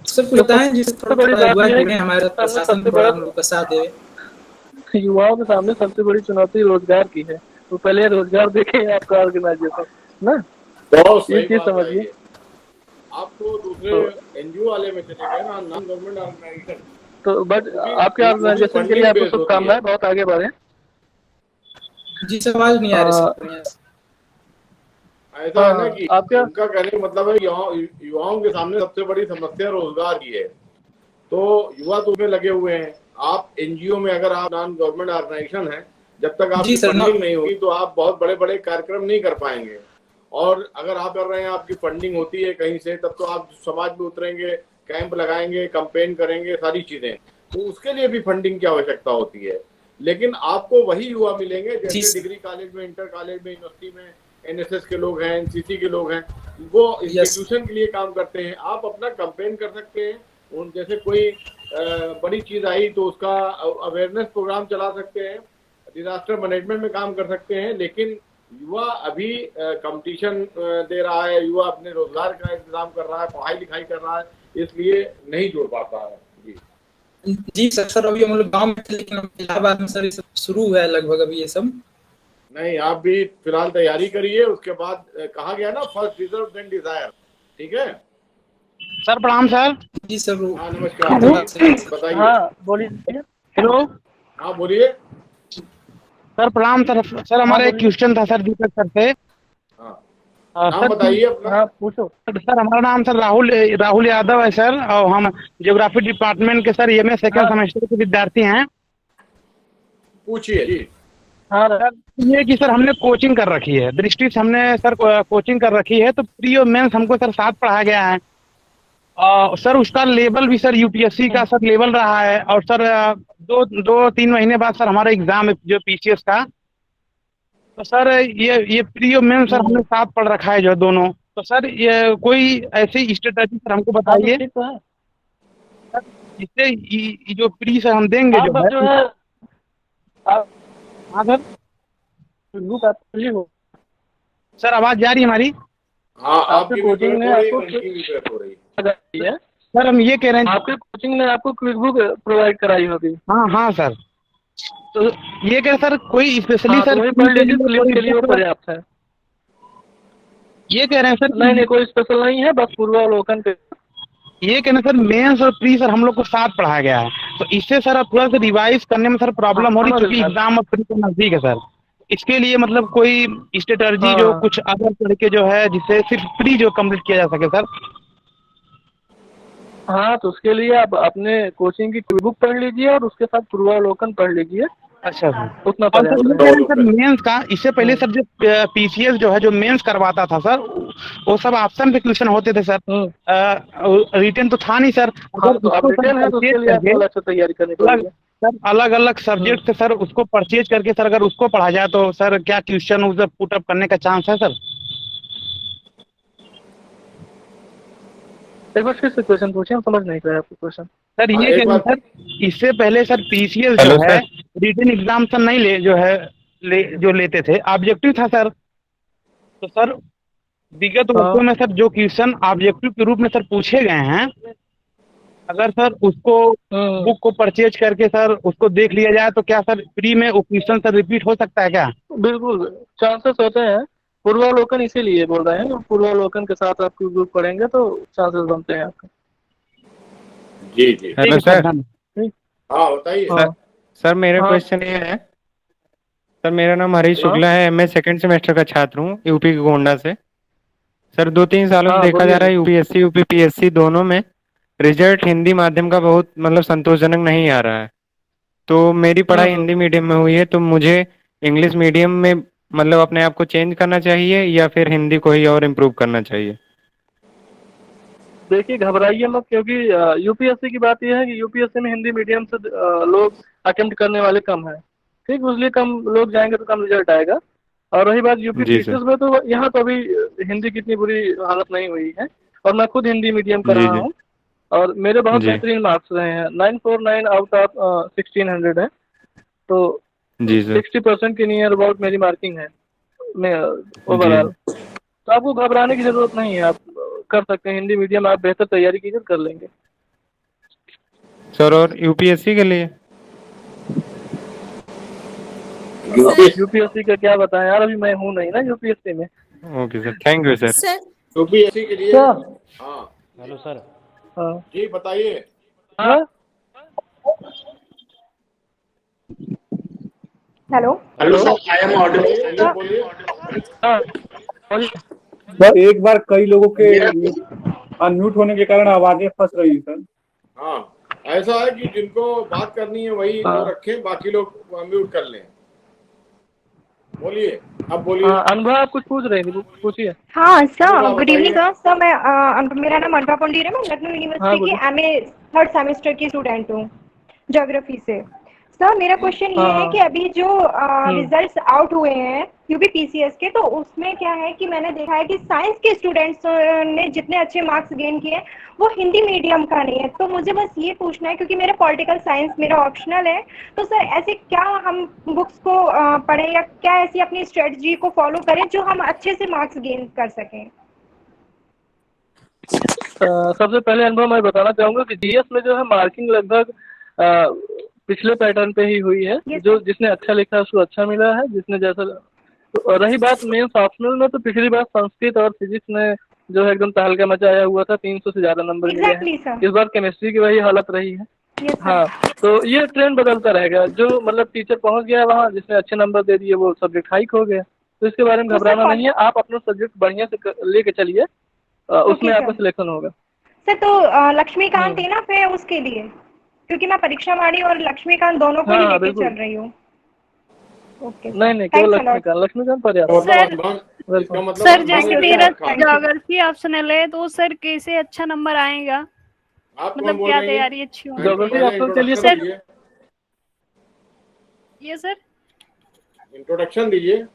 सर कुछ बताएं जिससे थोड़ा युवा जुड़े हमारे प्रशासन थोड़ा हम लोग का साथ दे। युवाओं के सामने सबसे बड़ी चुनौती रोजगार की है, तो पहले रोजगार देखें आपका ऑर्गेनाइजेशन ना, ये चीज समझिए। आपको दूसरे NGO वाले में चले गए ना, नॉन गवर्नमेंट ऑर्गेनाइजेशन, तो बट आपके ऑर्गेनाइजेशन के लिए आपको शुभकामनाएं, बहुत आगे बढ़े। जी सर, आवाज नहीं आ रही सर। ऐसा है ना कि उनका कहने का मतलब है युवाओं के सामने सबसे बड़ी समस्या रोजगार की है, तो युवा तो उसमें लगे हुए हैं। आप NGO में अगर आप नॉन गवर्नमेंट ऑर्गेनाइजेशन है, जब तक आपकी फंडिंग नहीं होगी तो आप बहुत बड़े बड़े कार्यक्रम नहीं कर पाएंगे। और अगर आप कर रहे हैं, आपकी फंडिंग होती है कहीं से, तब तो आप समाज में उतरेंगे, कैंप लगाएंगे, कैंपेन करेंगे, सारी चीजें, तो उसके लिए भी फंडिंग की आवश्यकता होती है। लेकिन आपको वही युवा मिलेंगे जैसे डिग्री कॉलेज में, इंटर कॉलेज में, यूनिवर्सिटी में NSS के लोग हैं, NCC के लोग हैं, वो इंस्टीट्यूशन के लिए काम करते हैं। आप अपना कैंपेन कर सकते हैं, उन जैसे कोई बड़ी चीज आई तो उसका अवेयरनेस प्रोग्राम चला सकते हैं, डिजास्टर मैनेजमेंट में काम कर सकते हैं। लेकिन युवा अभी कंपटीशन दे रहा है, युवा अपने रोजगार का इंतजाम कर रहा है, पढ़ाई लिखाई कर रहा है, इसलिए नहीं जुड़ पाता है। जी सर अभी हम लोग गाँव में थे, लेकिन इलाहाबाद में सर ये सब शुरू हुआ है लगभग अभी ये सब। नहीं, आप भी फिलहाल तैयारी करिए, उसके बाद कहा गया ना, फर्स्ट डिजर्व देन डिजायर। ठीक है सर, प्रणाम सर। जी सर। हाँ नमस्कार, बताइए। हाँ बोलिए। हेलो। हाँ बोलिए सर, प्रणाम सर। सर हमारा एक क्वेश्चन था सर दीपक सर से। नाम बताइए अपना। हाँ पूछो। सर हमारा नाम सर राहुल यादव है सर, और हम ज्योग्राफी डिपार्टमेंट के सर MA सेकंड सेमेस्टर के विद्यार्थी हैं। पूछिए जी। हाँ सर ये कि सर हमने कोचिंग कर रखी है, दृष्टि से हमने सर कोचिंग कर रखी है, तो प्री और मेंस हमको सर साथ पढ़ाया गया है। सर उसका लेवल भी सर UPSC का सर लेवल रहा है, और सर 2-3 महीने बाद सर हमारा एग्जाम है जो PCS का। तो सर ये प्री और मेंस सर हमने साथ पढ़ रखा है जो दोनों। तो सर ये कोई ऐसी स्ट्रेटजी सर हमको बताइए जिससे जो प्री सर हम देंगे जो है। हाँ सर आवाज जा रही है हमारी? हाँ, आपकी कोचिंग ने आपको सर हम ये कह रहे हैं, आपके कोचिंग ने आपको क्विक बुक प्रोवाइड कराई होगी। हाँ सर। तो ये कह सर कोई स्पेशली सर के लिए पर्याप्त है, ये कह रहे हैं सर? नहीं कोई स्पेशल नहीं है, बस पूर्वावलोकन पे। ये कहना सर मेंस और प्री सर हम लोग को साथ पढ़ाया गया है, तो इससे सर अब थोड़ा सा रिवाइज करने में सर प्रॉब्लम हो रही है, क्योंकि एग्जाम अब प्री तो नजदीक है सर। इसके लिए मतलब कोई स्ट्रेटजी जो कुछ अदर तरीके जो है जिससे सिर्फ प्री जो कम्प्लीट किया जा सके सर। हाँ तो उसके लिए आप अपने कोचिंग की बुक पढ़ लीजिए और उसके साथ पूर्वावलोकन पढ़ लीजिए, अच्छा उतना और सर पर्याप्त ये है। कह रहे हैं सर मेंस का इससे पहले सर जो पीसीएस जो है जो मेंस करवाता था सर वो सब ऑप्शन पे क्वेश्चन होते थे सर रिटर्न तो था नहीं सर हाँ, अगर तो अब उसको सर रिटर्न है तो उसके परचेज लिए आपको करके अलग से तैयारी करनी अलग पड़ेगी। सर अलग अलग सब्जेक्ट से सर उसको परचेज करके सर अगर उसको पढ़ा जाए तो सर क्या क्वेश्चन उसे पुट अप करने का चांस है सर? एक बार फिर से क्वेश्चन पूछिए, हम समझ नहीं पाए आपका क्वेश्चन। सर हाँ, ये एक कह रहे हैं बार सर इससे पहले सर पीसीएस जो है रिटन एग्जाम सर नहीं ले जो है जो लेते थे ऑब्जेक्टिव था सर। तो सर विगत वर्षों में सर जो क्वेश्चन ऑब्जेक्टिव के रूप में सर पूछे गए हैं अगर सर उसको बुक को परचेज करके सर उसको देख लिया जाए तो क्या सर फ्री में वो क्वेश्चन सर रिपीट हो सकता है क्या? बिल्कुल चांसेस होते हैं। पूर्वावलोकन इसीलिए बोल रहे हैं, पूर्वावलोकन के साथ आप ग्रुप पढ़ेंगे तो चांसेस बनते हैं आपके। जी जी हेलो सर। हाँ बताइए। सर मेरा क्वेश्चन ये है, सर मेरा नाम हरीश शुक्ला है, मैं सेकंड सेमेस्टर का छात्र हूँ यूपी के गोंडा से। सर 2-3 सालों से देखा जा रहा है यूपीएससी यूपीपीएससी दोनों में रिजल्ट हिंदी माध्यम का बहुत मतलब संतोषजनक नहीं आ रहा है। तो मेरी पढ़ाई हिंदी मीडियम में हुई है, तो मुझे इंग्लिश मीडियम में मतलब अपने आप को चेंज करना चाहिए या फिर हिंदी को ही और इम्प्रूव करना चाहिए? देखिए घबराइए मत, क्योंकि यूपीएससी की बात यह है कि यूपीएससी में हिंदी मीडियम से लोग अटेम्प्ट करने वाले कम हैं, ठीक, इसलिए कम लोग जाएंगे तो कम रिजल्ट आएगा। और रही बात यूपी जी पीसीएस में, तो यहाँ तो अभी हिंदी की इतनी बुरी हालत नहीं हुई है, और मैं खुद हिंदी मीडियम कर रहा हूँ और मेरे बहुत बेहतरीन मार्क्स रहे हैं, 949 आउट ऑफ 1600 है, तो जी सर 60% के नियर अबाउट मेरी मार्किंग है ओवरऑल। तो आपको घबराने की जरूरत नहीं है, आप कर सकते हैं हिंदी मीडियम, आप बेहतर तैयारी कीजिए कर लेंगे। सर और यूपीएससी के लिए? यूपीएससी का क्या बताएं यार, अभी मैं हूँ नहीं ना यूपीएससी में। Okay sir, thank you sir. UPSC के लिए हाँ हेलो सर। हाँ जी बताइए। हाँ hello hello sir, I am audible, बोलिए। सर एक बार कई लोगों के अनम्यूट होने के कारण आवाजें फंस रही हैं सर। हाँ ऐसा है कि जिनको बात करनी है वही जो रखें, बाकी लोग म्यूट कर लें। बोलिए, अब बोलिए। अनुभव आप कुछ पूछ रहे थे, पूछिए। हाँ sir, good evening sir. Sir मैं मेरा नाम अनुभव पंडित है, मैं लखनऊ यूनिवर्सिटी की एमए 3rd सेमेस्टर की स्टूडेंट हूँ ज्योग्राफी से। सर मेरा क्वेश्चन ये है कि अभी जो रिजल्ट्स आउट हुए हैं यूपी पीसीएस के, तो उसमें क्या है कि मैंने देखा है कि साइंस के स्टूडेंट्स ने जितने अच्छे मार्क्स गेन किए वो हिंदी मीडियम का नहीं है। तो मुझे बस ये पूछना है, क्योंकि मेरा पॉलिटिकल साइंस मेरा ऑप्शनल है, तो सर ऐसे क्या हम बुक्स को पढ़ें या क्या ऐसी अपनी स्ट्रेटजी को फॉलो करें जो हम अच्छे से मार्क्स गेन कर सकें? सबसे पहले अनुभव मैं बताना चाहूंगा कि जीएस में जो है मार्किंग लगभग पिछले पैटर्न पे ही हुई है, जो जिसने अच्छा लिखा है उसको अच्छा मिला है, जिसने जैसा। तो रही बात मेंस ऑप्शनल में, तो पिछली बार संस्कृत और फिजिक्स में जो है एकदम तहलका मचाया हुआ था, 300 से ज्यादा नंबर मिले हैं। इस बार केमिस्ट्री की वही हालत रही है। हाँ, तो ये ट्रेंड बदलता रहेगा, जो मतलब टीचर पहुंच गया वहाँ, जिसने अच्छे नंबर दे दिए वो सब्जेक्ट हाइक हो गया, तो इसके बारे में घबराना नहीं है। आप अपना सब्जेक्ट बढ़िया से लेके चलिए, उसमें आपका सिलेक्शन होगा। सर तो लक्ष्मीकांत है ना फिर उसके लिए, क्योंकि मैं परीक्षा वाणी और लक्ष्मीकांत दोनों को ही लेके चल रही हूँ। ओके नहीं केवल लक्ष्मीकांत पर्याप्त। सर जैसे मेरा ज्योग्राफी ऑप्शनल है तो सर कैसे अच्छा नंबर आएगा, मतलब क्या तैयारी अच्छी हो? ज्योग्राफी ऑप्शनल के लिए सर ये सर इंट्रोडक्शन दीजिए।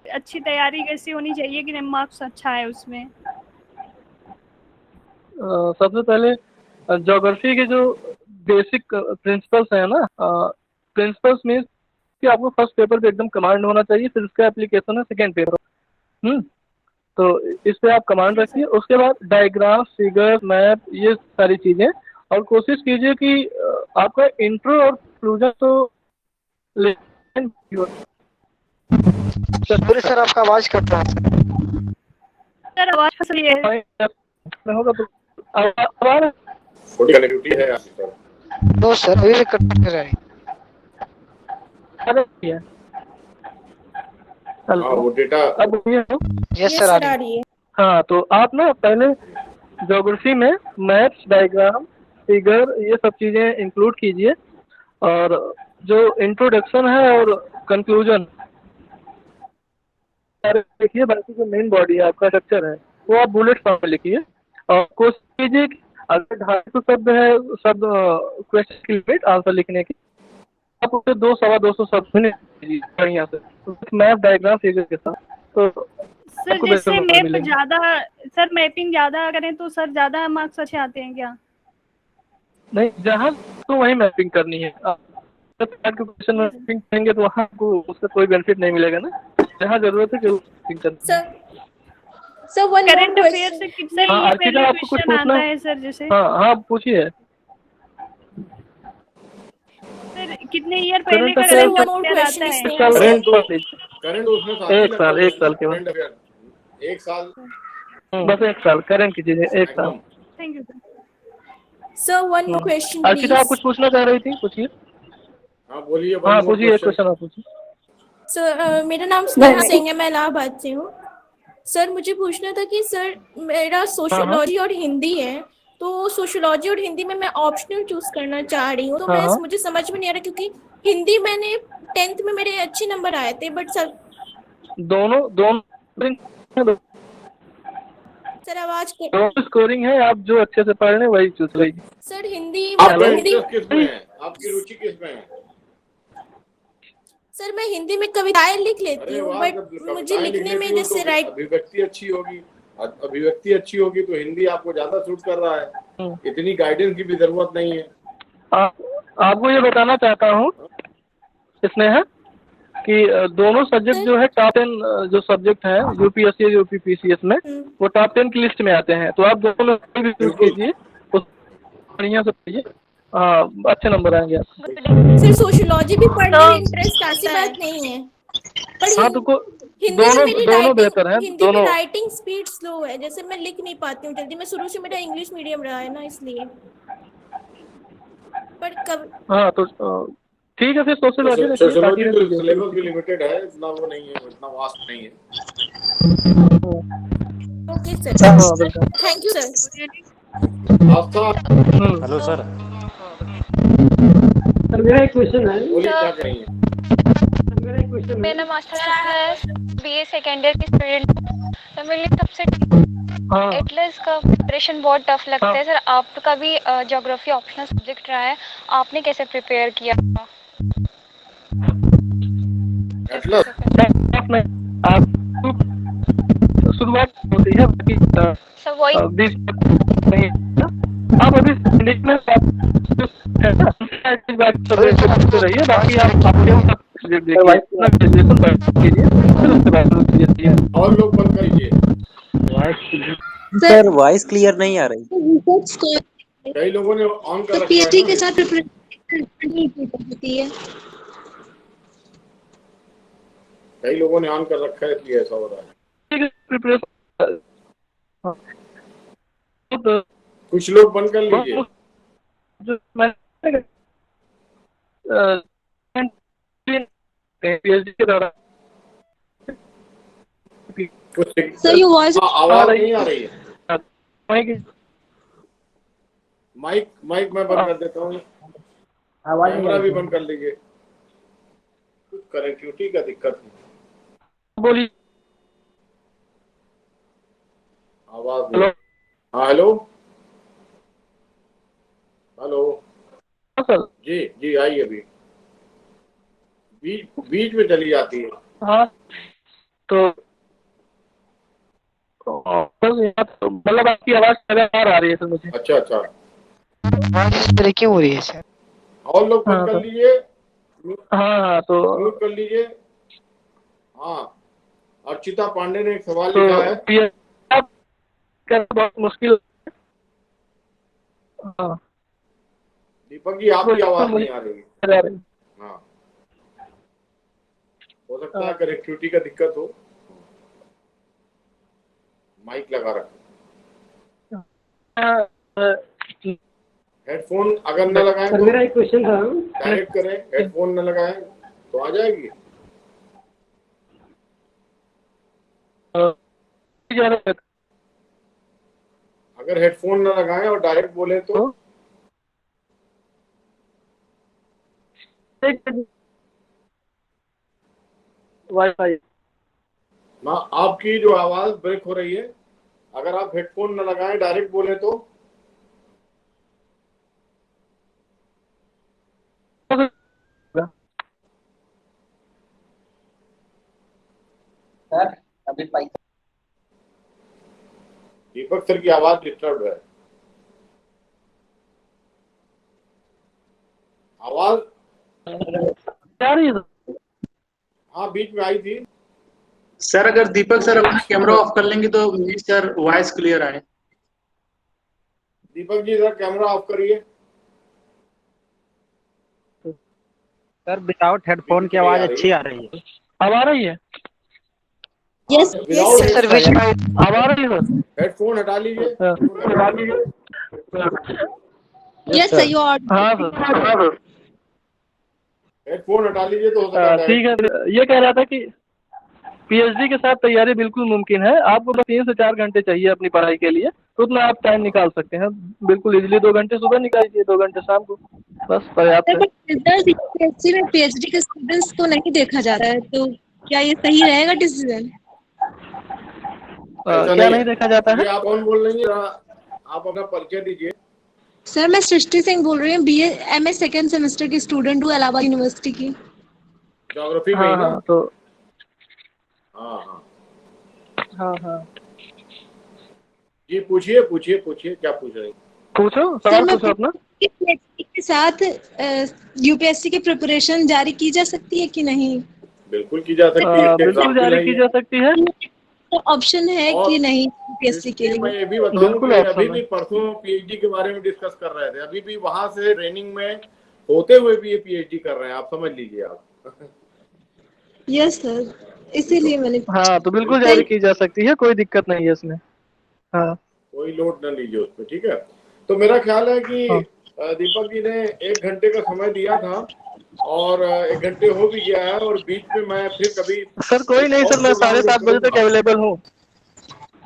अच्छी तैयारी कैसी होनी चाहिए कि मार्क्स अच्छा है उसमें? सबसे पहले ज्योग्राफी के जो बेसिक प्रिंसिपल्स हैं ना, प्रिंसिपल्स मीन्स कि आपको फर्स्ट पेपर पे एकदम कमांड होना चाहिए, फिर उसका एप्लीकेशन है सेकेंड पेपर। तो इस पे आप कमांड रखिए। उसके बाद डायग्राम, फिगर, मैप, ये सारी चीजें, और कोशिश कीजिए कि आपका इंट्रो और क्लूजन तो सर आपका आवाज कट रहा है सर, आवाज फंस रही है। होगा तो आवाज छोटी कनेक्टिविटी है सर। नो सर, अभी भी कट रहा है। वो डेटा अब यस सर आ रही है। हाँ, तो आप ना पहले ज्योग्राफी में मैप्स, डायग्राम, फिगर, ये सब चीजें इंक्लूड कीजिए। और जो इंट्रोडक्शन है और कंक्लूजन लिखिए। बाकी जो मेन बॉडी है, आपका स्ट्रक्चर है, वो आप बुलेट फॉर्म में लिखिए। और कोशिश कीजिए कि अगर 250 शब्द है, शब्द क्वेश्चन की लिमिट आंसर लिखने की, आप उसे 200-225 शब्द में लीजिए बढ़िया से, मैप डायग्राम फिगर के साथ। तो सर आपको जैसे बेहतर नंबर मैप मिलेंगे। ज्यादा, सर मैपिंग ज्यादा करें तो सर ज्यादा मार्क्स अच्छे आते हैं क्या? नहीं, जहाँ तो वही मैपिंग करनी है। आप क्वेश्चन मैपिंग करेंगे तो वहाँ आपको उसका कोई बेनिफिट नहीं मिलेगा ना। जहाँ जरूरत है जरूर मैपिंग करनी है। सर वन करंट अफेयर से कितने हाँ, ये अर्पिता, पहले आपको कुछ क्वेश्चन पूछना आता है? है सर जैसे? हाँ, पूछिए। सर कितने ईयर पहले करंट का अफेयर अफेयर आता है? करंट उसमें साथ ही एक साल, लगता है, एक साल के बाद। करंट अफेयर एक साल, बस एक साल करंट कीजिए, एक साल। Thank you sir one question Arpita, आप प्लीज। कुछ पूछना चाह रही थी? पूछिए। हाँ बोलिए। हाँ, पूछिए, एक क्वेश्चन आप पूछिए। सर मेरा नाम स्नेहा सिंह है, मैं इलाहाबाद से हूँ। सर मुझे पूछना था कि सर मेरा सोशियोलॉजी और हिंदी है, तो सोशियोलॉजी और हिंदी में मैं ऑप्शनल चूज करना चाह रही हूँ, तो हाँ, हाँ। मुझे समझ में नहीं आ रहा, क्योंकि हिंदी मैंने 10th में मेरे अच्छे नंबर आए थे, बट सर दोनों सर आवाज स्कोरिंग है। आप जो अच्छे से पढ़ रहे हैं वही चूज कीजिए। सर हिंदी आपका हिंदी इंटरेस्ट किस में है? आपकी रुचि किस में है? सर मैं हिंदी में कविताएं लिख लेती अरे हूँ, वाह, बट जब मुझे कविताएं लिखने लिख में लेती हो जैसे तो राइट अभिव्यक्ति अच्छी होगी तो हिंदी आपको ज्यादा सूट कर रहा है। इतनी गाइडेंस की भी जरूरत नहीं है। आपको ये बताना चाहता हूँ इसमें है कि दोनों सब्जेक्ट जो है टॉप 10 जो सब्जेक्ट है यूपीएससी और यूपीपीसीएस में, वो टॉप 10 की लिस्ट में आते हैं। तो आप दोनों में कोई भी चूज कीजिए, बढ़िया से पढ़िए, अच्छे नंबर आएंगे आपको। सर सोशियोलॉजी भी पढ़ने में इंटरेस्ट, ऐसी बात नहीं है, पर हाँ, तो हिंदी में मेरी दोनों बेहतर है। हिंदी में दोनों राइटिंग स्पीड स्लो है, जैसे मैं लिख नहीं पाती हूँ जल्दी। मैं शुरू से मेरा इंग्लिश मीडियम रहा है ना, इसलिए। पर कब हाँ, तो ठीक है, फिर सोशियोलॉजी रखिए, सोशियोलॉजी तो बाकी सिलेबस भी लिमिटेड है, इतना वो नहीं है, इतना वास्ट नहीं है। Okay sir, thank you sir. Hello sir. Sir मेरा एक क्वेश्चन है। बोलिए, क्या करेंगे? मेरा नाम आस्था शुक्ला है, बीए सेकेंड ईयर की स्टूडेंट हूँ। तो मेरे लिए सबसे एटलस का प्रिपरेशन बहुत टफ लगता है सर। आपका भी ज्योग्राफी ऑप्शनल सब्जेक्ट रहा है, आपने कैसे प्रिपेयर किया? एटलस शुरुआत होती है, बाकी सर वही नहीं। आप अभी रहिए, बाकी आप और लोग बंद करिए। सर वॉइस क्लियर नहीं आ रही। कई लोगों ने ऑन कर रखा है पीएचडी ना। के साथ होती है। कई लोगों ने ऑन कर रखा है, इसलिए ऐसा हो रहा है। कुछ लोग बंद कर लीजिए। सर ये वॉइस आवाज नहीं आ रही है। माइक मैं बंद कर देता हूँ, कैमरा भी बंद कर लीजिए। कनेक्टिविटी का दिक्कत है। बोलिए। आवाज नहीं। हाँ, हेलो हेलो। जी जी, आई अभी बीच में चली जाती है। हाँ, तो मतलब आपकी आवाज लगातार आ रही है सर मुझे। अच्छा अच्छा, ब्रेकिंग हो रही है सर। और लोग बंद कर लीजिए। हाँ, तो म्यूट कर लीजिए। हाँ, अर्चिता पांडे ने एक सवाल लिखा है। बहुत मुश्किल। हाँ, दीपक जी, आपकी आवाज नहीं आ रही है। हाँ, हो सकता है कनेक्टिविटी का दिक्कत हो। माइक लगा रखो। हेडफोन अगर न लगाएं तो मेरा एक क्वेश्चन था। डायरेक्ट करें, हेडफोन न लगाएं तो आ जाएगी। अगर हेडफोन न लगाएं और डायरेक्ट बोले तो वाईफाई। आपकी जो आवाज ब्रेक हो रही है, अगर आप हेडफोन न लगाएं डायरेक्ट बोले तो। सर अभी दीपक सर की आवाज डिस्टर्ब है। आवाज क्या रही है? हाँ बीच में आई थी। सर अगर दीपक सर अपना कैमरा ऑफ कर लेंगे तो सर वॉइस क्लियर आए। Deepak ji sir camera off करिए। सर विदाउट हेडफोन की आवाज अच्छी आ रही है। अब आ रही है? यस सर अब आ रही है सर। हेडफोन हटा लीजिए। Yes sir you are. हाँ सर हेडफोन हटा लीजिए तो हो सकता है। ठीक है। ये कह रहा था कि पीएचडी के साथ तैयारी बिल्कुल मुमकिन है। आपको बस 3 से 4 घंटे चाहिए अपनी पढ़ाई के लिए, तो उतना आप टाइम निकाल सकते हैं बिल्कुल इजीली। 2 घंटे सुबह निकालिए, 2 घंटे शाम को, बस पर्याप्त है। यूपीएससी में पीएचडी के स्टूडेंट्स को नहीं देखा जा रहा है, तो क्या ये सही रहेगा डिसीजन? क्या नहीं देखा जाता है? आप कौन बोल रही हैं? आप अपना परिचय दीजिए। सर मैं सृष्टि सिंह बोल रही हूँ, बीए एमए सेकेंड सेमेस्टर की स्टूडेंट हूँ इलाहाबाद यूनिवर्सिटी की। ज्योग्राफी में ही ना? तो हाँ जी पूछिए क्या पूछ रहे हैं? पूछो सवाल पूछो अपना। के साथ यूपीएससी की प्रिपरेशन जारी की जा सकती है कि नहीं? बिल्कुल की जा सकती है। बिल्कुल जारी की जा सकती है। तो ऑप्शन है कि नहीं यूपीएससी के लिए? मैं ये भी बताऊं कि अभी भी परसों पीएचडी के बारे में डिस्कस कर रहे थे। अभी भी वहां से ट्रेनिंग में होते हुए भी ये पीएचडी कर रहे हैं। आप समझ लीजिए आप। यस सर, इसीलिए मैंने। हाँ तो बिल्कुल जारी की जा सकती है, कोई दिक्कत नहीं है इसमें। हाँ कोई लोड न लीजिए उसमें, ठीक है। तो मेरा ख्याल है कि दीपक जी ने 1 घंटे का समय दिया था और 1 घंटे हो भी गया है और बीच में मैं फिर कभी। सर कोई नहीं सर, मैं 7:30 बजे तक अवेलेबल हूँ।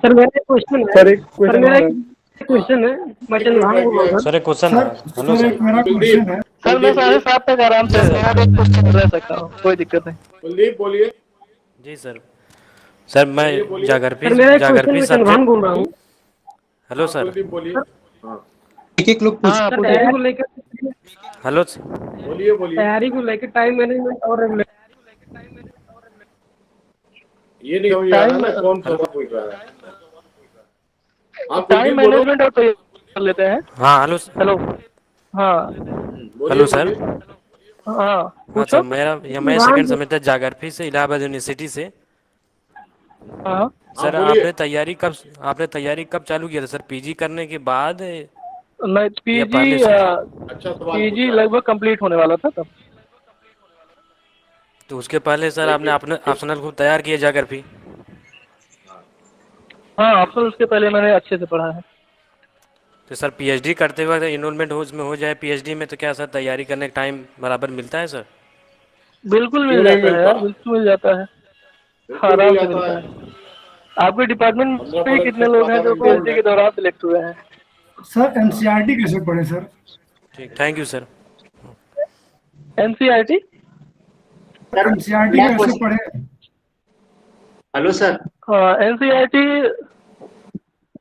सर मेरा क्वेश्चन है। सर एक क्वेश्चन है। मैं चंद्रभान बोल रहा हूँ सर एक क्वेश्चन है। हेलो सर मेरा क्वेश्चन है। सर मैं 7:30 तक आराम से रह सकता हूँ, कोई दिक्कत नहीं। कुलदीप बोलिए। जी सर मैं जागरपी चंद्रभान बोल रहा हूँ। Hello sir. कुलदीप बोलिए। एक लोग तैयारी को लेकर हेलो बोलिए। तैयारी को लेकर टाइम मैनेजमेंट और ये नहीं समझ आ रहा ना कौन सवाल पूछ रहा है। आप टाइम मैनेजमेंट और कर लेते हैं। हाँ हेलो हाँ हेलो सर। हाँ अच्छा मैं सेकंड सेमेस्टर जागरपी से इलाहाबाद यूनिवर्सिटी से। हाँ सर आपने तैयारी कब चालू किया था सर? पीजी करने के बाद? नहीं पीजी लगभग कंप्लीट होने वाला था तब। तो उसके पहले सर आपने अपने ऑप्शनल को तैयार किया जागरपी? हाँ ऑप्शनल उसके पहले मैंने अच्छे से पढ़ा है। तो सर पीएचडी करते वक्त इनरोलमेंट हो जाए पीएचडी में, तो क्या सर तैयारी करने का टाइम बराबर मिलता है सर? बिल्कुल मिल जाता है यार, बिल्कुल मिल जाता है, आराम से मिलता है। आपके डिपार्टमेंट में कितने लोग हैं जो पीएचडी के दौरान सिलेक्ट हुए हैं? सर एनसीईआरटी कैसे पढ़े सर? ठीक, thank you sir. NCERT NCERT कैसे पढ़े? Hello sir. एनसीईआरटी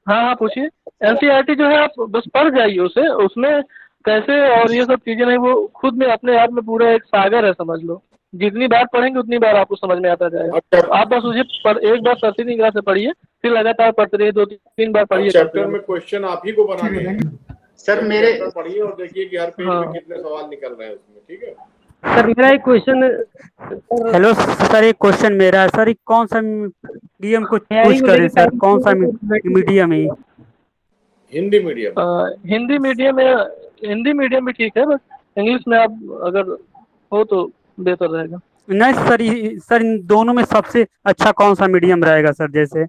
हाँ पूछिए। एनसीईआरटी जो है आप बस पढ़ जाइए उसे, उसमें कैसे और ये सब चीजें नहीं, वो खुद में अपने आप में पूरा एक सागर है समझ लो। जितनी बार पढ़ेंगे उतनी बार आपको समझ में आता जाएगा। आप बस उसे एक बार सरसी निगाह से पढ़िए, फिर लगातार पढ़ते रहिए, 2-3 बार पढ़िए। चैप्टर में क्वेश्चन आप ही को बनाने हैं सर। मेरे पढ़िए और देखिए कि हर पेज में कितने सवाल निकल रहे हैं उसमें, ठीक है। सर मेरा एक क्वेश्चन। हेलो सर, एक क्वेश्चन मेरा है सर, कौन सा मीडियम को चूज करें सर? कौन सा मीडियम है? हिंदी मीडियम। हिंदी मीडियम भी ठीक है, बस इंग्लिश में आप अगर हो तो बेहतर रहेगा। नहीं सर इन दोनों में सबसे अच्छा कौन सा मीडियम रहेगा सर? जैसे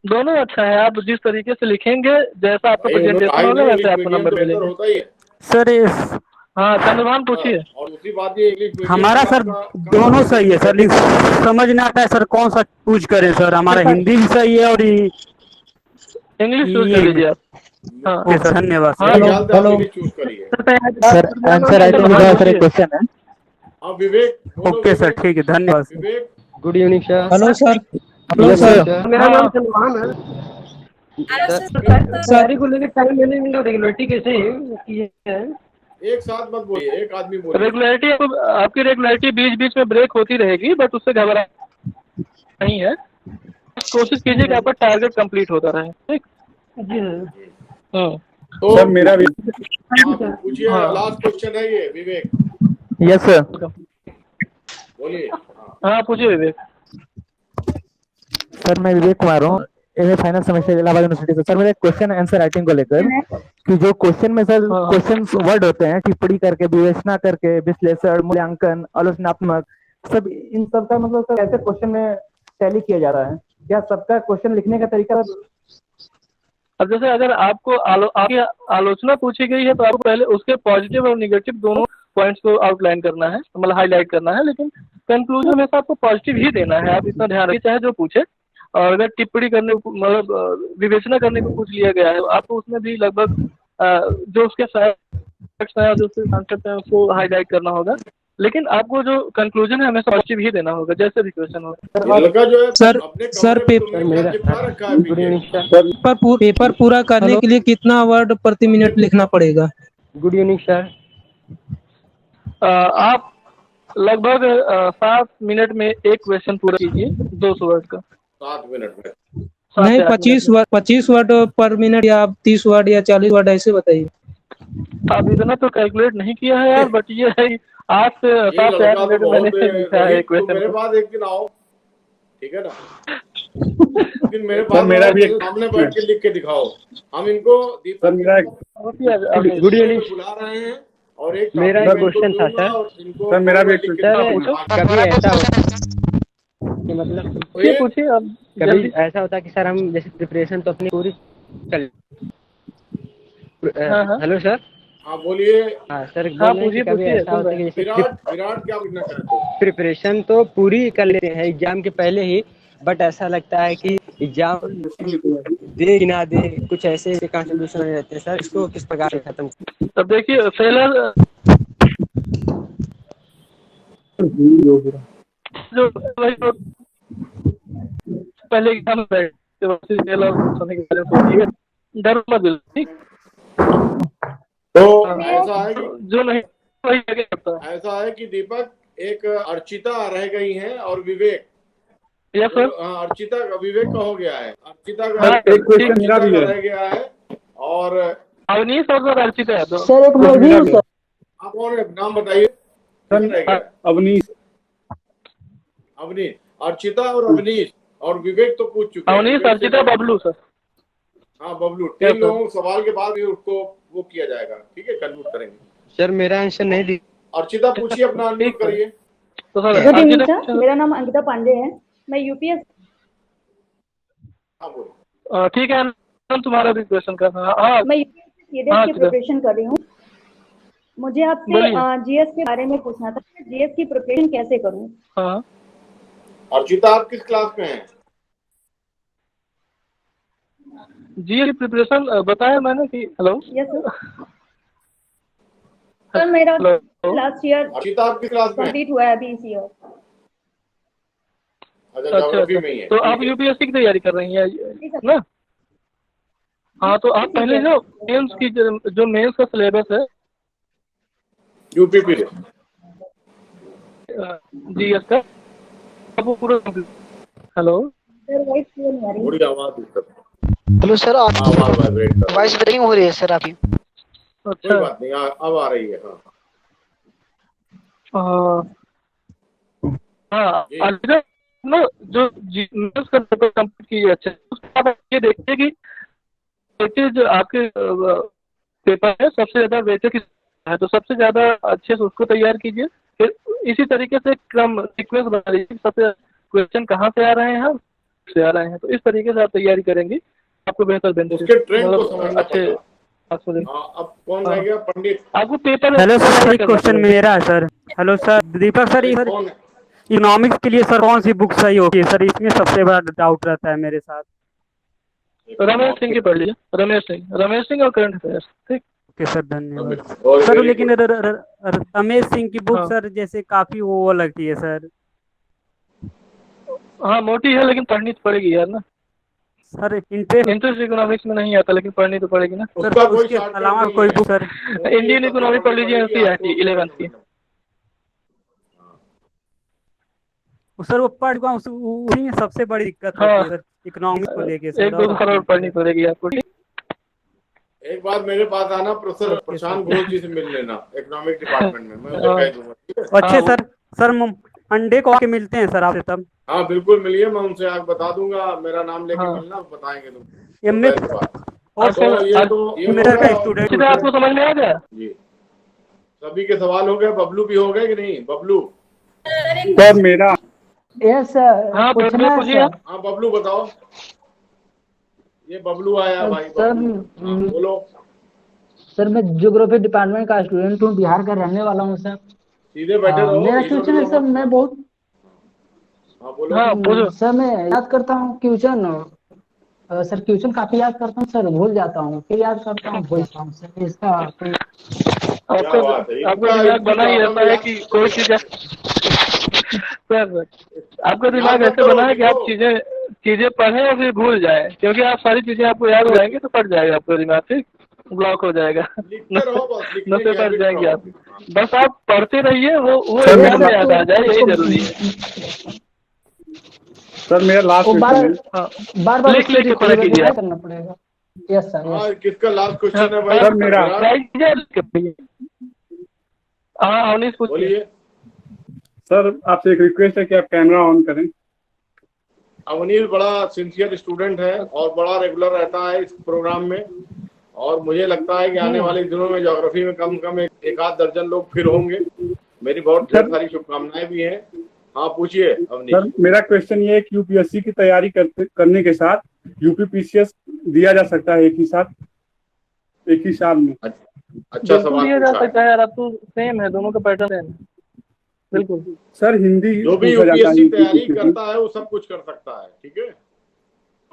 दोनों अच्छा है, आप जिस तरीके से लिखेंगे, जैसा आपका प्रेजेंटेशन होगा वैसे आपको नंबर मिलेंगे सर। हाँ चंद्रभान पूछिए। और दूसरी बात ये इंग्लिश हमारा सर दोनों सही है सर, समझ नहीं आता है सर कौन सा चूज करें सर। हमारा हिंदी भी सही है और इंग्लिश चूज कर लीजिए आप। हाँ धन्यवाद हेलो सर। आंसर आई तो मेरा सर एक क्वेश्चन है। हाँ विवेक, बोलो ओके सर, विवेक। ठीक है, धन्यवाद sir. Vivek, good evening sir. Hello sir. Hello sir. मेरा हाँ। नाम सलमान है सर। तैयारी को लेकर टाइम मैनेजमेंट और रेगुलरिटी कैसे की है? एक साथ मत बोलिए, एक आदमी बोलिए। रेगुलरिटी आपकी रेगुलरिटी बीच बीच में ब्रेक होती रहेगी, बट उससे घबरा नहीं है। कोशिश कीजिए कि आपका टारगेट कंप्लीट होता रहे। ठीक जी हाँ। तो सर मेरा भी पूछिए, लास्ट क्वेश्चन है ये विवेक। Yes sir. बोलिए। हाँ पूछिए विवेक। सर मैं विवेक कुमार हूँ, MA final semester Allahabad university से। सर मेरा क्वेश्चन आंसर राइटिंग को लेकर कि जो क्वेश्चन में सर क्वेश्चन वर्ड होते हैं, टिप्पणी करके, विवेचना करके, विश्लेषण, मूल्यांकन, आलोचनात्मक, सब इन सब का मतलब सर ऐसे क्वेश्चन में टैली किया जा रहा है क्या? सबका क्वेश्चन लिखने का तरीका? अब जैसे अगर आपको आपकी आलोचना पूछी गई है तो आपको पहले उसके पॉजिटिव और निगेटिव दोनों पॉइंट्स को आउटलाइन करना है, मतलब हाईलाइट करना है, लेकिन कंक्लूजन में आपको पॉजिटिव ही देना है। आप इतना ध्यान रखिए, चाहे जो पूछे। और अगर टिप्पणी करने मतलब विवेचना करने को पूछ लिया गया है, आपको उसमें भी लगभग जो उसके फैक्ट्स हैं, जो उसके कॉन्सेप्ट हैं, उसको हाईलाइट करना होगा। लेकिन आपको जो कंक्लूजन है हमेशा पॉजिटिव ही देना होगा, जैसे भी क्वेश्चन हो। पेपर पूरा करने के लिए कितना वर्ड प्रति मिनट लिखना पड़ेगा? Good evening sir. आप लगभग 7 मिनट में एक क्वेश्चन पूरा कीजिए, 200 वर्ड का। 7 मिनट में नहीं, 25 वर्ड पर मिनट, या 30 वर्ड या 40 वर्ड, ऐसे बताइए। आप इतना तो कैलकुलेट नहीं किया है यार, बट ये है 8 से 7 से 8 मिनट मैंने लिखा है क्वेश्चन। मेरे पास एक दिन आओ, ठीक है ना? लेकिन मेरे पास मेरा भी सामने बैठ के लिख के दिखाओ। हम इनको गुड इवनिंग बुला रहे हैं और एक मेरा क्वेश्चन था सर मेरा भी कभी ऐसा कि मतलब पूछिए आप। कभी ऐसा होता है कि सर हम जैसे प्रिपरेशन तो अपनी पूरी चल। Hello sir. हाँ बोलिए। हाँ सर, कभी ऐसा होता है कि जैसे विराट क्या पूछना चाहते हो? प्रिपरेशन तो पूरी कर लेते हैं एग्जाम के पहले ही, बट ऐसा लगता है कि एग्जाम दे कि ना दे, कुछ ऐसे कंट्रीब्यूशन रहते हैं सर, इसको किस प्रकार से खत्म? तब देखिए फेलर जो पहले एग्जाम डर मत दिल, ठीक? तो ऐसा है कि जो नहीं वही आगे करता है। ऐसा है कि दीपक, एक अर्चिता रह गई हैं और विवेक। Yes sir. हाँ, अर्चिता विवेक का हो गया है, अर्चिता का एक क्वेश्चन मेरा भी है। रह गया है। और अवनीश और अर्चिता है। सर एक मैं भी हूं सर। आप और नाम बताइए। अवनीश। अवनीश, अर्चिता और अवनीश और विवेक तो पूछ चुके हैं। अवनीश, अर्चिता, बबलू सर। हाँ बबलू, 3 लोगों सवाल के बाद भी उसको वो किया जाएगा, ठीक है? कंक्लूड करेंगे। सर मेरा आंसर नहीं दी। अर्चिता पूछिए, अपना अनम्यूट करिए। तो सर गुड इवनिंग सर, मेरा नाम अंकिता पांडे है, मैं यूपीएस। हाँ बोलो। ठीक है, तुम्हारा भी क्वेश्चन करना है। मैं यूपीएस की प्रिपरेशन कर रही हूँ। मुझे आपसे जीएस के बारे में पूछना था, जीएस की प्रिपरेशन कैसे करूँ? हाँ अर्चिता, आप किस क्लास में हैं? जीएस की प्रिपरेशन बताया मैंने कि हेलो। यस सर, मेरा लास्ट ईयर अर्चिता आप किस क्लास में कंप्लीट हुआ है अभी इस ईयर। अच्छा, ज्योग्राफी में ही है। तो आप यूपीएससी की तैयारी कर रही हैं ना? हाँ, तो आप पहले जो मेंस की जो मेंस का सिलेबस है यूपीपी जीएस का, वो पूरा हेलो सर, वॉइस क्लियर नहीं आ रही। थोड़ी आवाज हेलो सर, वॉइस ब्रेकिंग हो रही है सर आपकी। कोई बात नहीं, अब आ रही है। हाँ ना, जो जीएस का पेपर कंप्लीट कीजिए अच्छे, उसके बाद ये देखिए कि वेटेज आपके पेपर है सबसे ज्यादा वेटेज किस है, तो सबसे ज्यादा अच्छे से उसको तैयार कीजिए। फिर इसी तरीके से क्रम सीक्वेंस बना लीजिए, सबसे क्वेश्चन कहाँ से आ रहे हैं, से आ रहे हैं, तो इस तरीके से आप तैयारी करेंगे, आपको बेहतर बेनिफिट अच्छे। अब कौन रह गया? पंडित। आपको पेपर। हेलो सर, एक क्वेश्चन मेरा है सर। हेलो सर, दीपक सर, इकोनॉमिक्स के लिए सर कौन सी बुक सही होगी सर? इसमें सबसे बड़ा डाउट रहता है मेरे साथ। रमेश सिंह की पढ़ लीजिए, रमेश सिंह और करंट अफेयर्स। ठीक, ओके सर, धन्यवाद और सर। very लेकिन रमेश सिंह की बुक हाँ। सर जैसे काफी वो लगती है सर। हाँ मोटी है लेकिन पढ़नी तो पड़ेगी यार ना। सर इंटरेस्ट इंटरेस्ट इकोनॉमिक्स में नहीं आता लेकिन पढ़नी तो पड़ेगी ना। सर, उसका कोई उसके शॉर्टकट अलावा नहीं कोई है। Book sir. इंडियन इकोनॉमिक पढ़ लीजिए, NCERT 11th की। सर वो पढ़ चुका हूँ, उसी में सबसे बड़ी दिक्कत हाँ। होती है सर इकोनॉमिक्स को लेके सर। 1-2 दफा और पढ़नी पड़ेगी आपको। एक बार मेरे पास आना, प्रोफेसर प्रशांत घोष जी से मिल लेना इकोनॉमिक डिपार्टमेंट में, मैं उसे कह दूंगा, ठीक है? अच्छे सर। सर मंडे को आके मिलते हैं सर आपसे तब। हाँ बिल्कुल मिलिए, मैं उनसे आगे बता दूंगा, मेरा नाम लेके मिलना, बताएंगे तुम। एमए और तो ये तो ये मेरा का हो स्टूडेंट गया। आपको समझ में आ गया जी, सभी के सवाल हो गए। बबलू भी हो गए कि नहीं? बबलू सर मेरा यस सर, हाँ पूछना है पूछिए। सर। हाँ बबलू बताओ। ये बबलू आया भाई, सर, बबलू। हाँ, बोलो। सर मैं ज्योग्राफी डिपार्टमेंट का स्टूडेंट हूँ, बिहार का रहने वाला हूँ सर। सीधे बैठे रहो। मेरा क्वेश्चन है सर, मैं बहुत हाँ बोलो। हाँ बोलो। सर मैं याद करता हूँ क्वेश्चन। सर क्वेश्चन काफी याद करता हूँ सर, भूल जाता हूँ, फिर याद करता हूँ, भूल जाता हूँ सर। इसका कोई आपका दिमाग बना ही ऐसा है कि कोई चीज सर आपका दिमाग ऐसे बना है कि आप चीजें पढ़ें और फिर भूल जाए, क्योंकि आप सारी चीजें आपको याद हो जाएंगी तो पढ़ जाएगा आपका दिमाग, ठीक ब्लॉक हो जाएगा, नसें पढ़ जाएंगी आप। बस आप पढ़ते रहिए, वो एग्जाम में याद आ जाए, यही जरूरी है। सर मेरा लास्ट क्वेश्चन है। बार लिख के पढ़ा कीजिए आप। करना पड़ेगा। Yes sir. हाँ, किसका लास्ट क्वेश्चन है भाई? सर मेरा हाँ अवनीश बोलिए। सर आपसे एक रिक्वेस्ट है कि आप कैमरा ऑन करें। अवनीश बड़ा सिंसियर स्टूडेंट है और बड़ा रेगुलर रहता है इस प्रोग्राम में, और मुझे लगता है कि आने वाले दिनों में ज्योग्राफी में कम से कम एक आध दर्जन लोग फिर होंगे। मेरी बहुत ढेर सारी शुभकामनाएं भी हैं। हाँ पूछिए अवनीश। सर मेरा क्वेश्चन ये है कि यूपीएससी की तैयारी करने के साथ यूपीपीसीएस दिया जा सकता है एक ही साल में? अच्छा सवाल दिया जा पूछा है। सकता है यार, अब तो सेम है, दोनों का पैटर्न सेम है। बिल्कुल सर हिंदी जो भी पूछा जाता है यूपीएससी तैयारी करता है वो सब कुछ कर सकता है, ठीक है?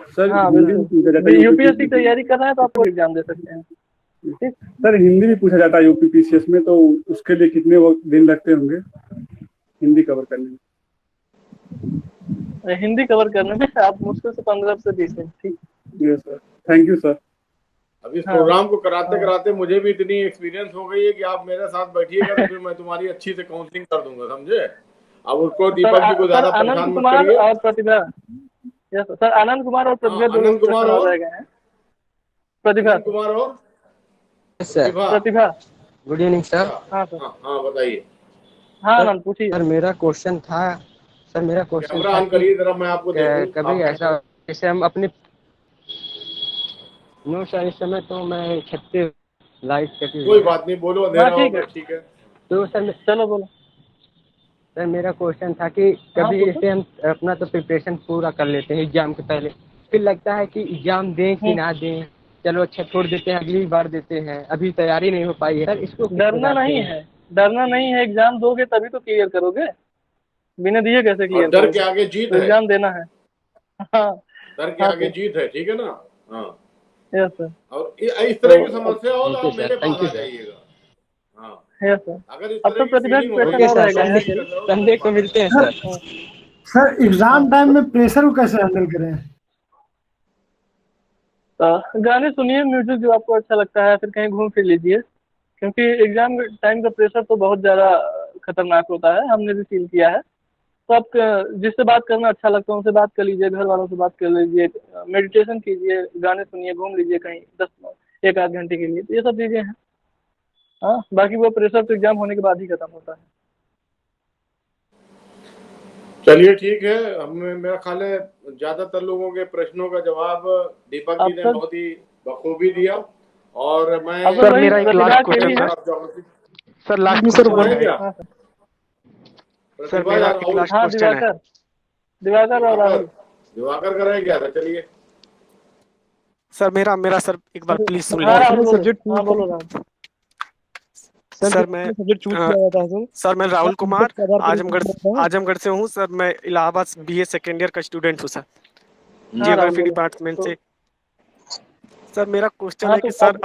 सर हाँ हिंदी भी पूछा जाता है। यूपीएससी तैयारी कर रहे हैं तो आप कोई एग्जाम दे सकते हैं, ठीक। सर हिंदी भी पूछा जाता है यूपीपीसीएस में, तो उसके लिए कितने दिन लगते होंगे हिंदी कवर करने में? हिंदी कवर करने में आप मुश्किल से 15 से 20 दिन, ठीक। Yes sir, thank you sir. अब इस प्रोग्राम को कराते कराते मुझे भी इतनी एक्सपीरियंस हो गई है कि आप मेरे साथ बैठिएगा तो फिर मैं तुम्हारी अच्छी से काउंसलिंग कर दूंगा, समझे? अब उसको दीपक जी को ज्यादा परेशान आनंद मत कुमार करिए। और प्रतिभा। यस सर, आनंद कुमार और प्रतिभा आनंद कुमार और रह गए हैं। प्रतिभा कुमार और प्रतिभा। Good evening sir. हाँ सर। हाँ बताइए। हाँ आनंद पूछिए। सर मेरा क्वेश्चन था कैमरा ऑन करिए जरा, मैं आपको देखूं। कभी ऐसा जैसे हम अपने नो सर इस समय तो मैं 36 लाइट कटी कोई बात नहीं, बोलो अंधेरा ठीक होगा, है। ठीक है। तो सर चलो बोलो। सर मेरा क्वेश्चन था कि कभी पूछो। जैसे हम अपना तो प्रिपरेशन पूरा कर लेते हैं एग्जाम के पहले, फिर लगता है कि एग्जाम दें कि ना दें, चलो अच्छा छोड़ देते हैं, अगली बार देते हैं, अभी तैयारी नहीं हो पाई है। सर इसको डरना नहीं है, एग्जाम दोगे तभी तो क्लियर करोगे, बिना दिए कैसे क्लियर? डर के आगे जीत है। एग्जाम देना है। हाँ डर के आगे जीत है, ठीक है ना? हाँ यस सर। और इस तरह की समस्या हो तो आप मेरे पास आ जाइएगा। हाँ यस सर। अगर इस अब तरह तो की प्रतिभा फीलिंग की हो क्वेश्चन और रही रहेगा है, संडे को मिलते हैं सर। सर एग्जाम टाइम में प्रेशर को कैसे हैंडल करें? गाने सुनिए, म्यूजिक जो आपको अच्छा लगता है, फिर कहीं घूम फिर लीजिए, क्योंकि एग्जाम टाइम का प्रेशर तो बहुत ज़्यादा खतरनाक होता है, हमने भी फील किया है। तो आप जिससे बात करना अच्छा लगता है उनसे बात कर लीजिए, घर वालों से बात कर लीजिए, मेडिटेशन कीजिए, गाने सुनिए, घूम लीजिए कहीं 1 आध घंटे के लिए, तो ये सब चीज़ें हैं। हाँ बाकी वो प्रेशर तो एग्जाम होने के बाद ही खत्म होता है। चलिए ठीक है। हमें मेरा ख्याल है ज्यादातर लोगों के प्रश्नों का जवाब दीपक जी ने बहुत ही बखूबी दिया, और मैं सर मेरा एक लास्ट क्वेश्चन था सर, लास्ट क्वेश्चन है सर, मेरा एक लास्ट क्वेश्चन है। दिवाकर और राहुल। दिवाकर कर रहे क्या था? चलिए सर मेरा सर एक बार प्लीज सुन लीजिए। सर मैं राहुल कुमार आजमगढ़ से हूँ सर। मैं इलाहाबाद BA सेकेंड ईयर का स्टूडेंट हूँ सर, जियोग्राफी डिपार्टमेंट से। सर मेरा क्वेश्चन है कि सर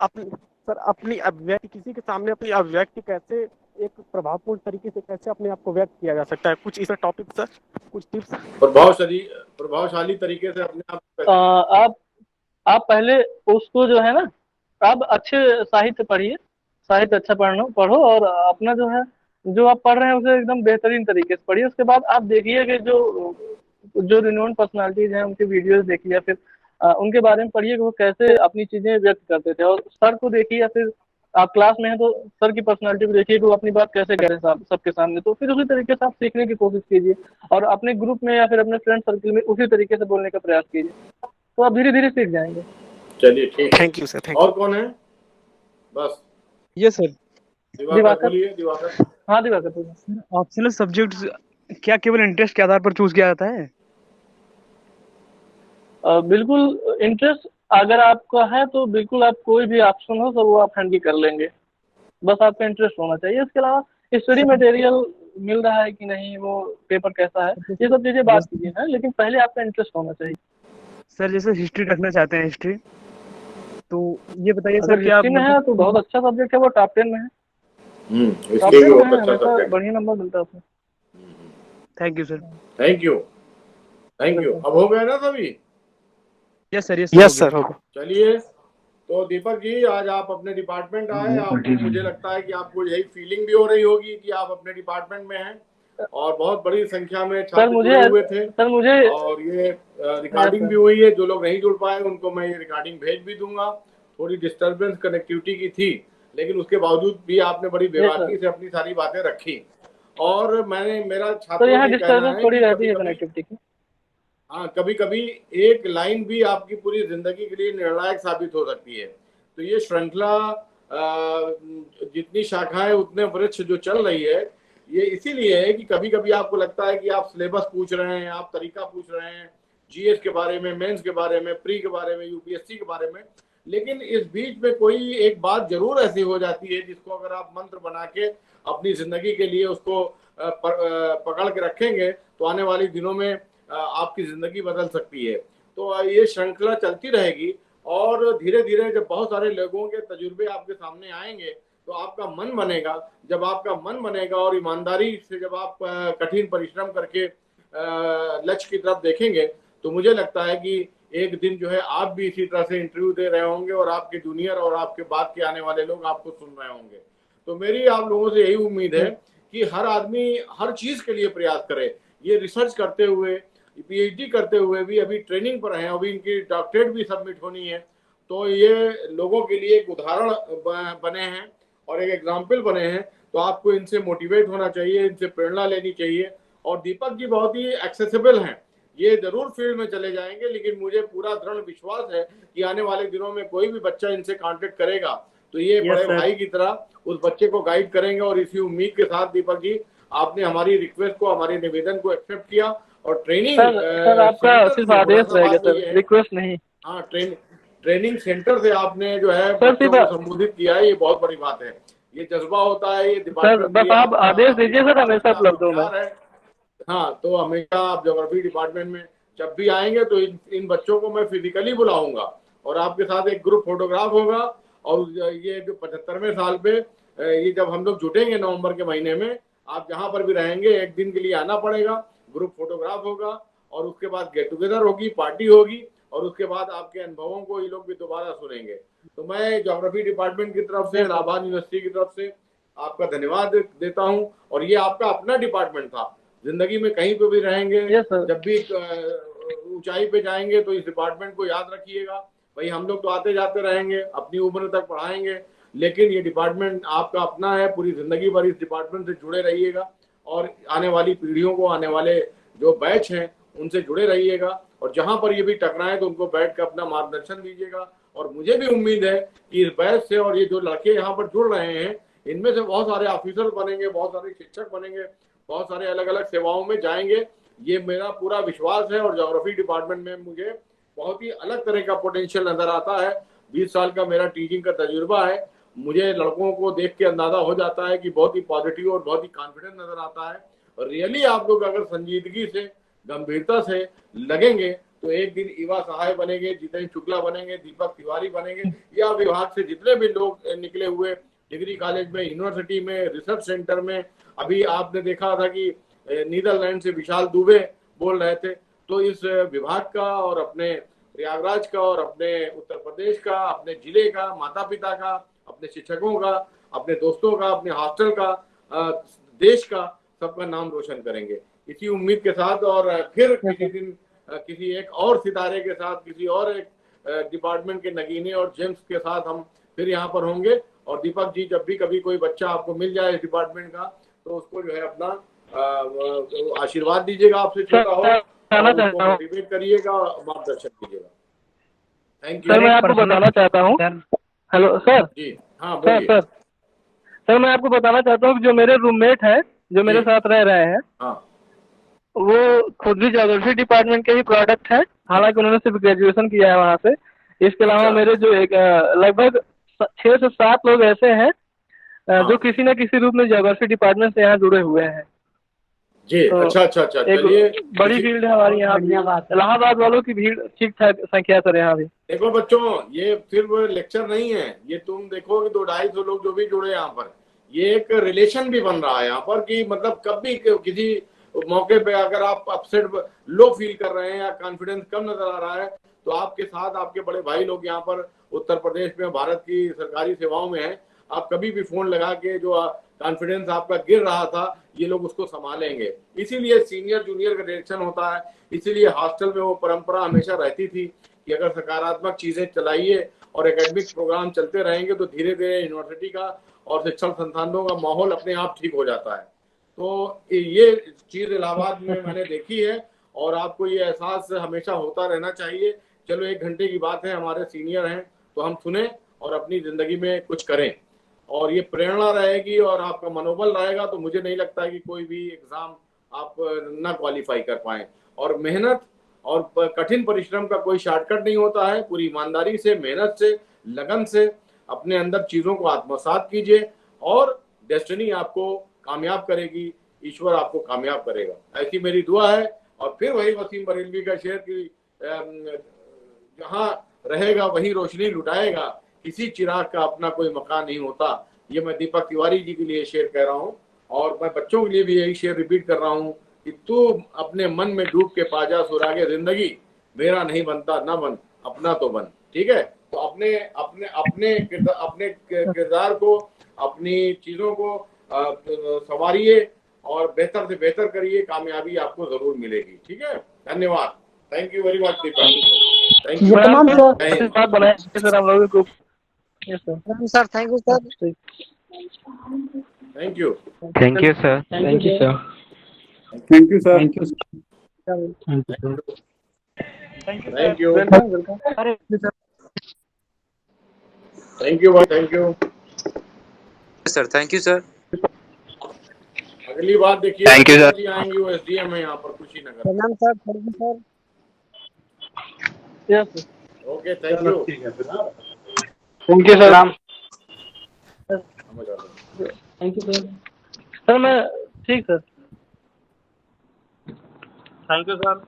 सर अपनी अभिव्यक्ति, किसी के सामने अपनी अभिव्यक्ति कैसे एक प्रभावपूर्ण तरीके से कैसे अपने आप को व्यक्त किया जा सकता है, कुछ इस टॉपिक सर, कुछ टिप्स। प्रभावशाली तरीके से अपने आप को आप पहले उसको जो है ना, आप अच्छे साहित्य पढ़िए, साहित्य अच्छा पढ़ो और अपना जो है, जो आप पढ़ रहे हैं उसे एकदम बेहतरीन तरीके से पढ़िए। उसके बाद आप देखिए कि जो रिनोन पर्सनालिटीज हैं उनके वीडियोस देखिए, या फिर उनके बारे में पढ़िए कि वो कैसे अपनी चीजें व्यक्त करते थे। और सर को देखिए, या फिर आप क्लास में हैं तो सर की पर्सनालिटी को देखिए कि वो अपनी बात कैसे कह रहे हैं सबके सामने। तो फिर उसी तरीके से आप सीखने की कोशिश कीजिए और अपने ग्रुप में या फिर अपने फ्रेंड सर्कल में उसी तरीके से बोलने का प्रयास कीजिए, तो आप धीरे धीरे सीख जाएंगे। चलिए ठीक, थैंक यू सर, थैंक और कौन है? बस ये सर दिवाकर बोलिए। दिवाकर, हाँ दिवाकर। ऑप्शनल सब्जेक्ट क्या केवल इंटरेस्ट के आधार पर चूज किया जाता है? बिल्कुल, इंटरेस्ट अगर आपका है तो बिल्कुल आप कोई भी ऑप्शन हो तो वो आप हैंडल कर लेंगे, बस आपका इंटरेस्ट होना चाहिए। इसके अलावा स्टडी मटेरियल मिल रहा है कि नहीं, वो पेपर कैसा है, ये सब चीजें बात कीजिए ना, लेकिन पहले आपका इंटरेस्ट होना चाहिए। सर जैसे हिस्ट्री रखना चाहते हैं, हिस्ट्री, तो ये बताइए सर, अगर क्या हिस्ट्री में है तो बहुत अच्छा सब्जेक्ट है, वो टॉप 10 में है, टॉप इसलिए 10 में बहुत है, अच्छा हमेशा सब्जेक्ट। बढ़िया नंबर मिलता है उसमें। Thank you sir. Thank you, thank you. अब हो गया ना सभी? यस सर, यस सर, होगा। चलिए, तो दीपक जी आज आप अपने डिपार्टमेंट आए, आपको मुझे लगता है कि आपको यही फीलिंग भी हो रही होगी कि आप अपने डिपार्टमेंट में हैं और बहुत बड़ी संख्या में छात्र जुड़े हुए थे। और ये रिकॉर्डिंग भी हुई है, जो लोग नहीं जुड़ पाए उनको मैं ये रिकॉर्डिंग भेज भी दूंगा। थोड़ी डिस्टर्बेंस कनेक्टिविटी की थी, लेकिन उसके बावजूद भी आपने बड़ी बेबाकी से अपनी सारी बातें रखी। और मेरा छात्रों से कहना है थोड़ी रहती है कनेक्टिविटी की। हाँ, कभी कभी एक लाइन भी आपकी पूरी जिंदगी के लिए निर्णायक साबित हो सकती है। तो ये श्रृंखला जितनी शाखाएं उतने वृक्ष जो चल रही है, ये इसीलिए है कि कभी कभी आपको लगता है कि आप सिलेबस पूछ रहे हैं, आप तरीका पूछ रहे हैं, जीएस के बारे में, मेंस के बारे में, प्री के बारे में, यूपीएससी के बारे में, लेकिन इस बीच में कोई एक बात जरूर ऐसी हो जाती है जिसको अगर आप मंत्र बना के अपनी जिंदगी के लिए उसको पकड़ के रखेंगे तो आने वाले दिनों में आपकी जिंदगी बदल सकती है। तो ये श्रृंखला चलती रहेगी और धीरे धीरे जब बहुत सारे लोगों के तजुर्बे आपके सामने आएंगे तो आपका मन बनेगा। जब आपका मन बनेगा और ईमानदारी से जब आप कठिन परिश्रम करके लक्ष्य की तरफ देखेंगे, तो मुझे लगता है कि एक दिन जो है आप भी इसी तरह से इंटरव्यू दे रहे होंगे और आपके जूनियर और आपके बाद के आने वाले लोग आपको सुन रहे होंगे। तो मेरी आप लोगों से यही उम्मीद है कि हर आदमी हर चीज के लिए प्रयास करे। ये रिसर्च करते हुए, पीएचडी करते हुए भी अभी ट्रेनिंग पर हैं, अभी इनकी डॉक्टरेट भी सबमिट होनी है। तो ये लोगों के लिए एक उदाहरण बने हैं और एक एग्जाम्पल बने हैं। तो आपको इनसे मोटिवेट होना चाहिए, इनसे प्रेरणा लेनी चाहिए। और दीपक जी बहुत ही एक्सेसिबल हैं, ये जरूर फील्ड में चले जाएंगे, लेकिन मुझे पूरा दृढ़ विश्वास है कि आने वाले दिनों में कोई भी बच्चा इनसे कांटेक्ट करेगा तो ये बड़े भाई की तरह उस बच्चे को गाइड करेंगे। और इसी उम्मीद के साथ दीपक जी आपने हमारी रिक्वेस्ट को, हमारे निवेदन को एक्सेप्ट किया और ट्रेनिंग सर आपका सिर्फ आदेश रहेगा सर, रिक्वेस्ट नहीं। हाँ, ट्रेनिंग सेंटर से आपने जो है बच्चों को संबोधित किया है, ये बहुत बड़ी बात है। ये जज्बा होता है, ये सर बस आप आदेश दीजिए सर, हमेशा उपलब्ध हूँ मैं। हाँ, तो हमेशा आप ज्योग्राफी डिपार्टमेंट में जब भी आएंगे तो इन बच्चों को मैं फिजिकली बुलाऊंगा और आपके साथ एक ग्रुप फोटोग्राफ होगा। और ये जो 75वें साल पे ये जब हम लोग जुटेंगे नवंबर के महीने में, आप जहाँ पर भी रहेंगे एक दिन के लिए आना पड़ेगा, ग्रुप फोटोग्राफ होगा और उसके बाद गेट टुगेदर होगी, पार्टी होगी और उसके बाद आपके अनुभवों को ये लोग भी दोबारा सुनेंगे। तो मैं ज्योग्राफी डिपार्टमेंट की तरफ से, इलाहाबाद यूनिवर्सिटी की तरफ से आपका धन्यवाद देता हूँ। और ये आपका अपना डिपार्टमेंट था। जिंदगी में कहीं पे भी रहेंगे, जब भी ऊंचाई पे जाएंगे तो इस डिपार्टमेंट को याद रखिएगा। भाई हम लोग तो आते जाते रहेंगे, अपनी उम्र तक पढ़ाएंगे, लेकिन ये डिपार्टमेंट आपका अपना है। पूरी जिंदगी भर इस डिपार्टमेंट से जुड़े रहिएगा और आने वाली पीढ़ियों को, आने वाले जो बैच हैं उनसे जुड़े रहिएगा। और जहां पर ये भी टकराए तो उनको बैठ कर अपना मार्गदर्शन दीजिएगा। और मुझे भी उम्मीद है कि इस बैच से और ये जो लड़के यहाँ पर जुड़ रहे हैं, इनमें से बहुत सारे ऑफिसर बनेंगे, बहुत सारे शिक्षक बनेंगे, बहुत सारे अलग अलग सेवाओं में जाएंगे, ये मेरा पूरा विश्वास है। और ज्योग्राफी डिपार्टमेंट में मुझे बहुत ही अलग तरह का पोटेंशियल नजर आता है। 20 साल का मेरा टीचिंग का तजुर्बा है। मुझे लड़कों को देख के अंदाजा हो जाता है कि बहुत ही पॉजिटिव और बहुत ही कॉन्फिडेंट नजर आता है। और रियली आप लोग अगर संजीदगी से, गंभीरता से लगेंगे तो एक दिन ईवा सहाय बनेंगे, जितेंद्र शुक्ला बनेंगे, दीपक तिवारी बनेंगे, या विभाग से जितने भी लोग निकले हुए डिग्री कॉलेज में, यूनिवर्सिटी में, रिसर्च सेंटर में, अभी आपने देखा था कि नीदरलैंड से विशाल दुबे बोल रहे थे। तो इस विभाग का और अपने प्रयागराज का और अपने उत्तर प्रदेश का, अपने जिले का, माता पिता का, अपने शिक्षकों का, अपने दोस्तों का, अपने हॉस्टल का, देश का, सबका नाम रोशन करेंगे इसी उम्मीद के साथ। और फिर किसी दिन किसी एक और सितारे के साथ, किसी और एक डिपार्टमेंट के नगीने और जेम्स के साथ हम फिर यहाँ पर होंगे। और दीपक जी, जब भी कभी कोई बच्चा आपको मिल जाए इस डिपार्टमेंट का, तो उसको जो है अपना आशीर्वाद दीजिएगा, आपसे छोटा हो, मोटिवेट करिएगा, मार्गदर्शन कीजिएगा। Thank you sir. मैं आपको बताना चाहता हूँ, हेलो सर जी, हाँ सर सर मैं आपको बताना चाहता हूँ कि जो मेरे रूममेट है, जो मेरे साथ रह रहे हैं, वो खुद भी ज्योग्राफी डिपार्टमेंट के ही प्रोडक्ट है। हालांकि उन्होंने सिर्फ ग्रेजुएशन किया है वहाँ से। इसके अलावा मेरे जो एक लगभग 6 से 7 लोग ऐसे हैं जो किसी न किसी रूप में ज्योग्राफी डिपार्टमेंट से यहाँ जुड़े हुए हैं जी। तो अच्छा, चलिए, बड़ी फील्ड है हमारी यहाँ। इलाहाबाद वालों की भीड़ ठीक ठाक संख्या सर यहाँ भी। देखो बच्चों, ये सिर्फ लेक्चर नहीं है, ये तुम देखो कि 200-250 लोग जो भी जुड़े यहाँ पर, ये एक रिलेशन भी बन रहा है यहाँ पर कि मतलब कभी किसी मौके पे अगर आप अपसेट लो फील कर रहे हैं या कॉन्फिडेंस कम नजर आ रहा है, तो आपके साथ आपके बड़े भाई लोग यहाँ पर उत्तर प्रदेश में भारत की सरकारी सेवाओं में है। आप कभी भी फोन लगा के जो कॉन्फिडेंस आपका गिर रहा था, ये लोग उसको संभालेंगे। इसीलिए सीनियर जूनियर का डायरेक्शन होता है, इसीलिए हॉस्टल में वो परंपरा हमेशा रहती थी कि अगर सकारात्मक चीजें चलाइए और एकेडमिक प्रोग्राम चलते रहेंगे तो धीरे धीरे यूनिवर्सिटी का और शिक्षण संस्थानों का माहौल अपने आप ठीक हो जाता है। तो ये चीज इलाहाबाद में मैंने देखी है और आपको ये एहसास हमेशा होता रहना चाहिए। चलो 1 घंटे की बात है, हमारे सीनियर हैं तो हम सुने और अपनी जिंदगी में कुछ करें, और ये प्रेरणा रहेगी और आपका मनोबल रहेगा तो मुझे नहीं लगता है कि कोई भी एग्जाम आप ना क्वालिफाई कर पाए। और मेहनत और कठिन परिश्रम का कोई शॉर्टकट नहीं होता है। पूरी ईमानदारी से, मेहनत से, लगन से अपने अंदर चीजों को आत्मसात कीजिए और डेस्टिनी आपको कामयाब करेगी, ईश्वर आपको कामयाब करेगा, ऐसी मेरी दुआ है। और फिर वही वसीम बरेलवी का शेर की जहाँ रहेगा वही रोशनी लुटाएगा, किसी चिराग का अपना कोई मकान नहीं होता। ये मैं दीपक तिवारी जी के लिए शेर कह रहा हूँ और मैं बच्चों के लिए भी यही शेर रिपीट कर रहा हूँ कि तू अपने मन में डूब के पाजा सुरागे जिंदगी, मेरा नहीं बनता ना बन, अपना तो बन। ठीक है, तो अपने अपने अपने किरदार को, अपनी चीजों को संवारिए और बेहतर से बेहतर करिए, कामयाबी आपको जरूर मिलेगी। ठीक है, धन्यवाद। Thank you very much Deepak. Thank you sir हम लोगों को sir. Thank you sir. Thank you. Thank you sir. Thank you sir. Thank you thank you. Thank you भाई, thank you sir. Thank you sir. अगली बार देखिए Thank you, sir. जी आएंगे, वो SDM है यहाँ पर कुशीनगर। प्रणाम sir. Thank you sir. Yes okay, thank you. Thank you sir. Thank you sir. Sir मैं ठीक sir. Thank you sir.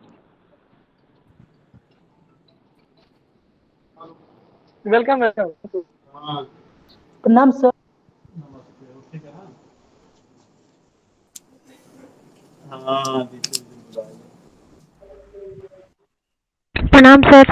Welcome welcome. प्रणाम सर। प्रणाम सर।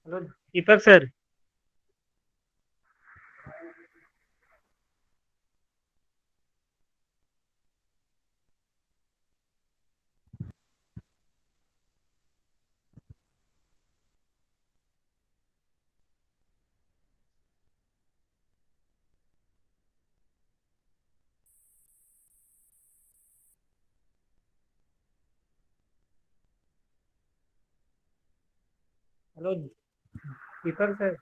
हेलो दीपक सर। हेलो दीपक सर।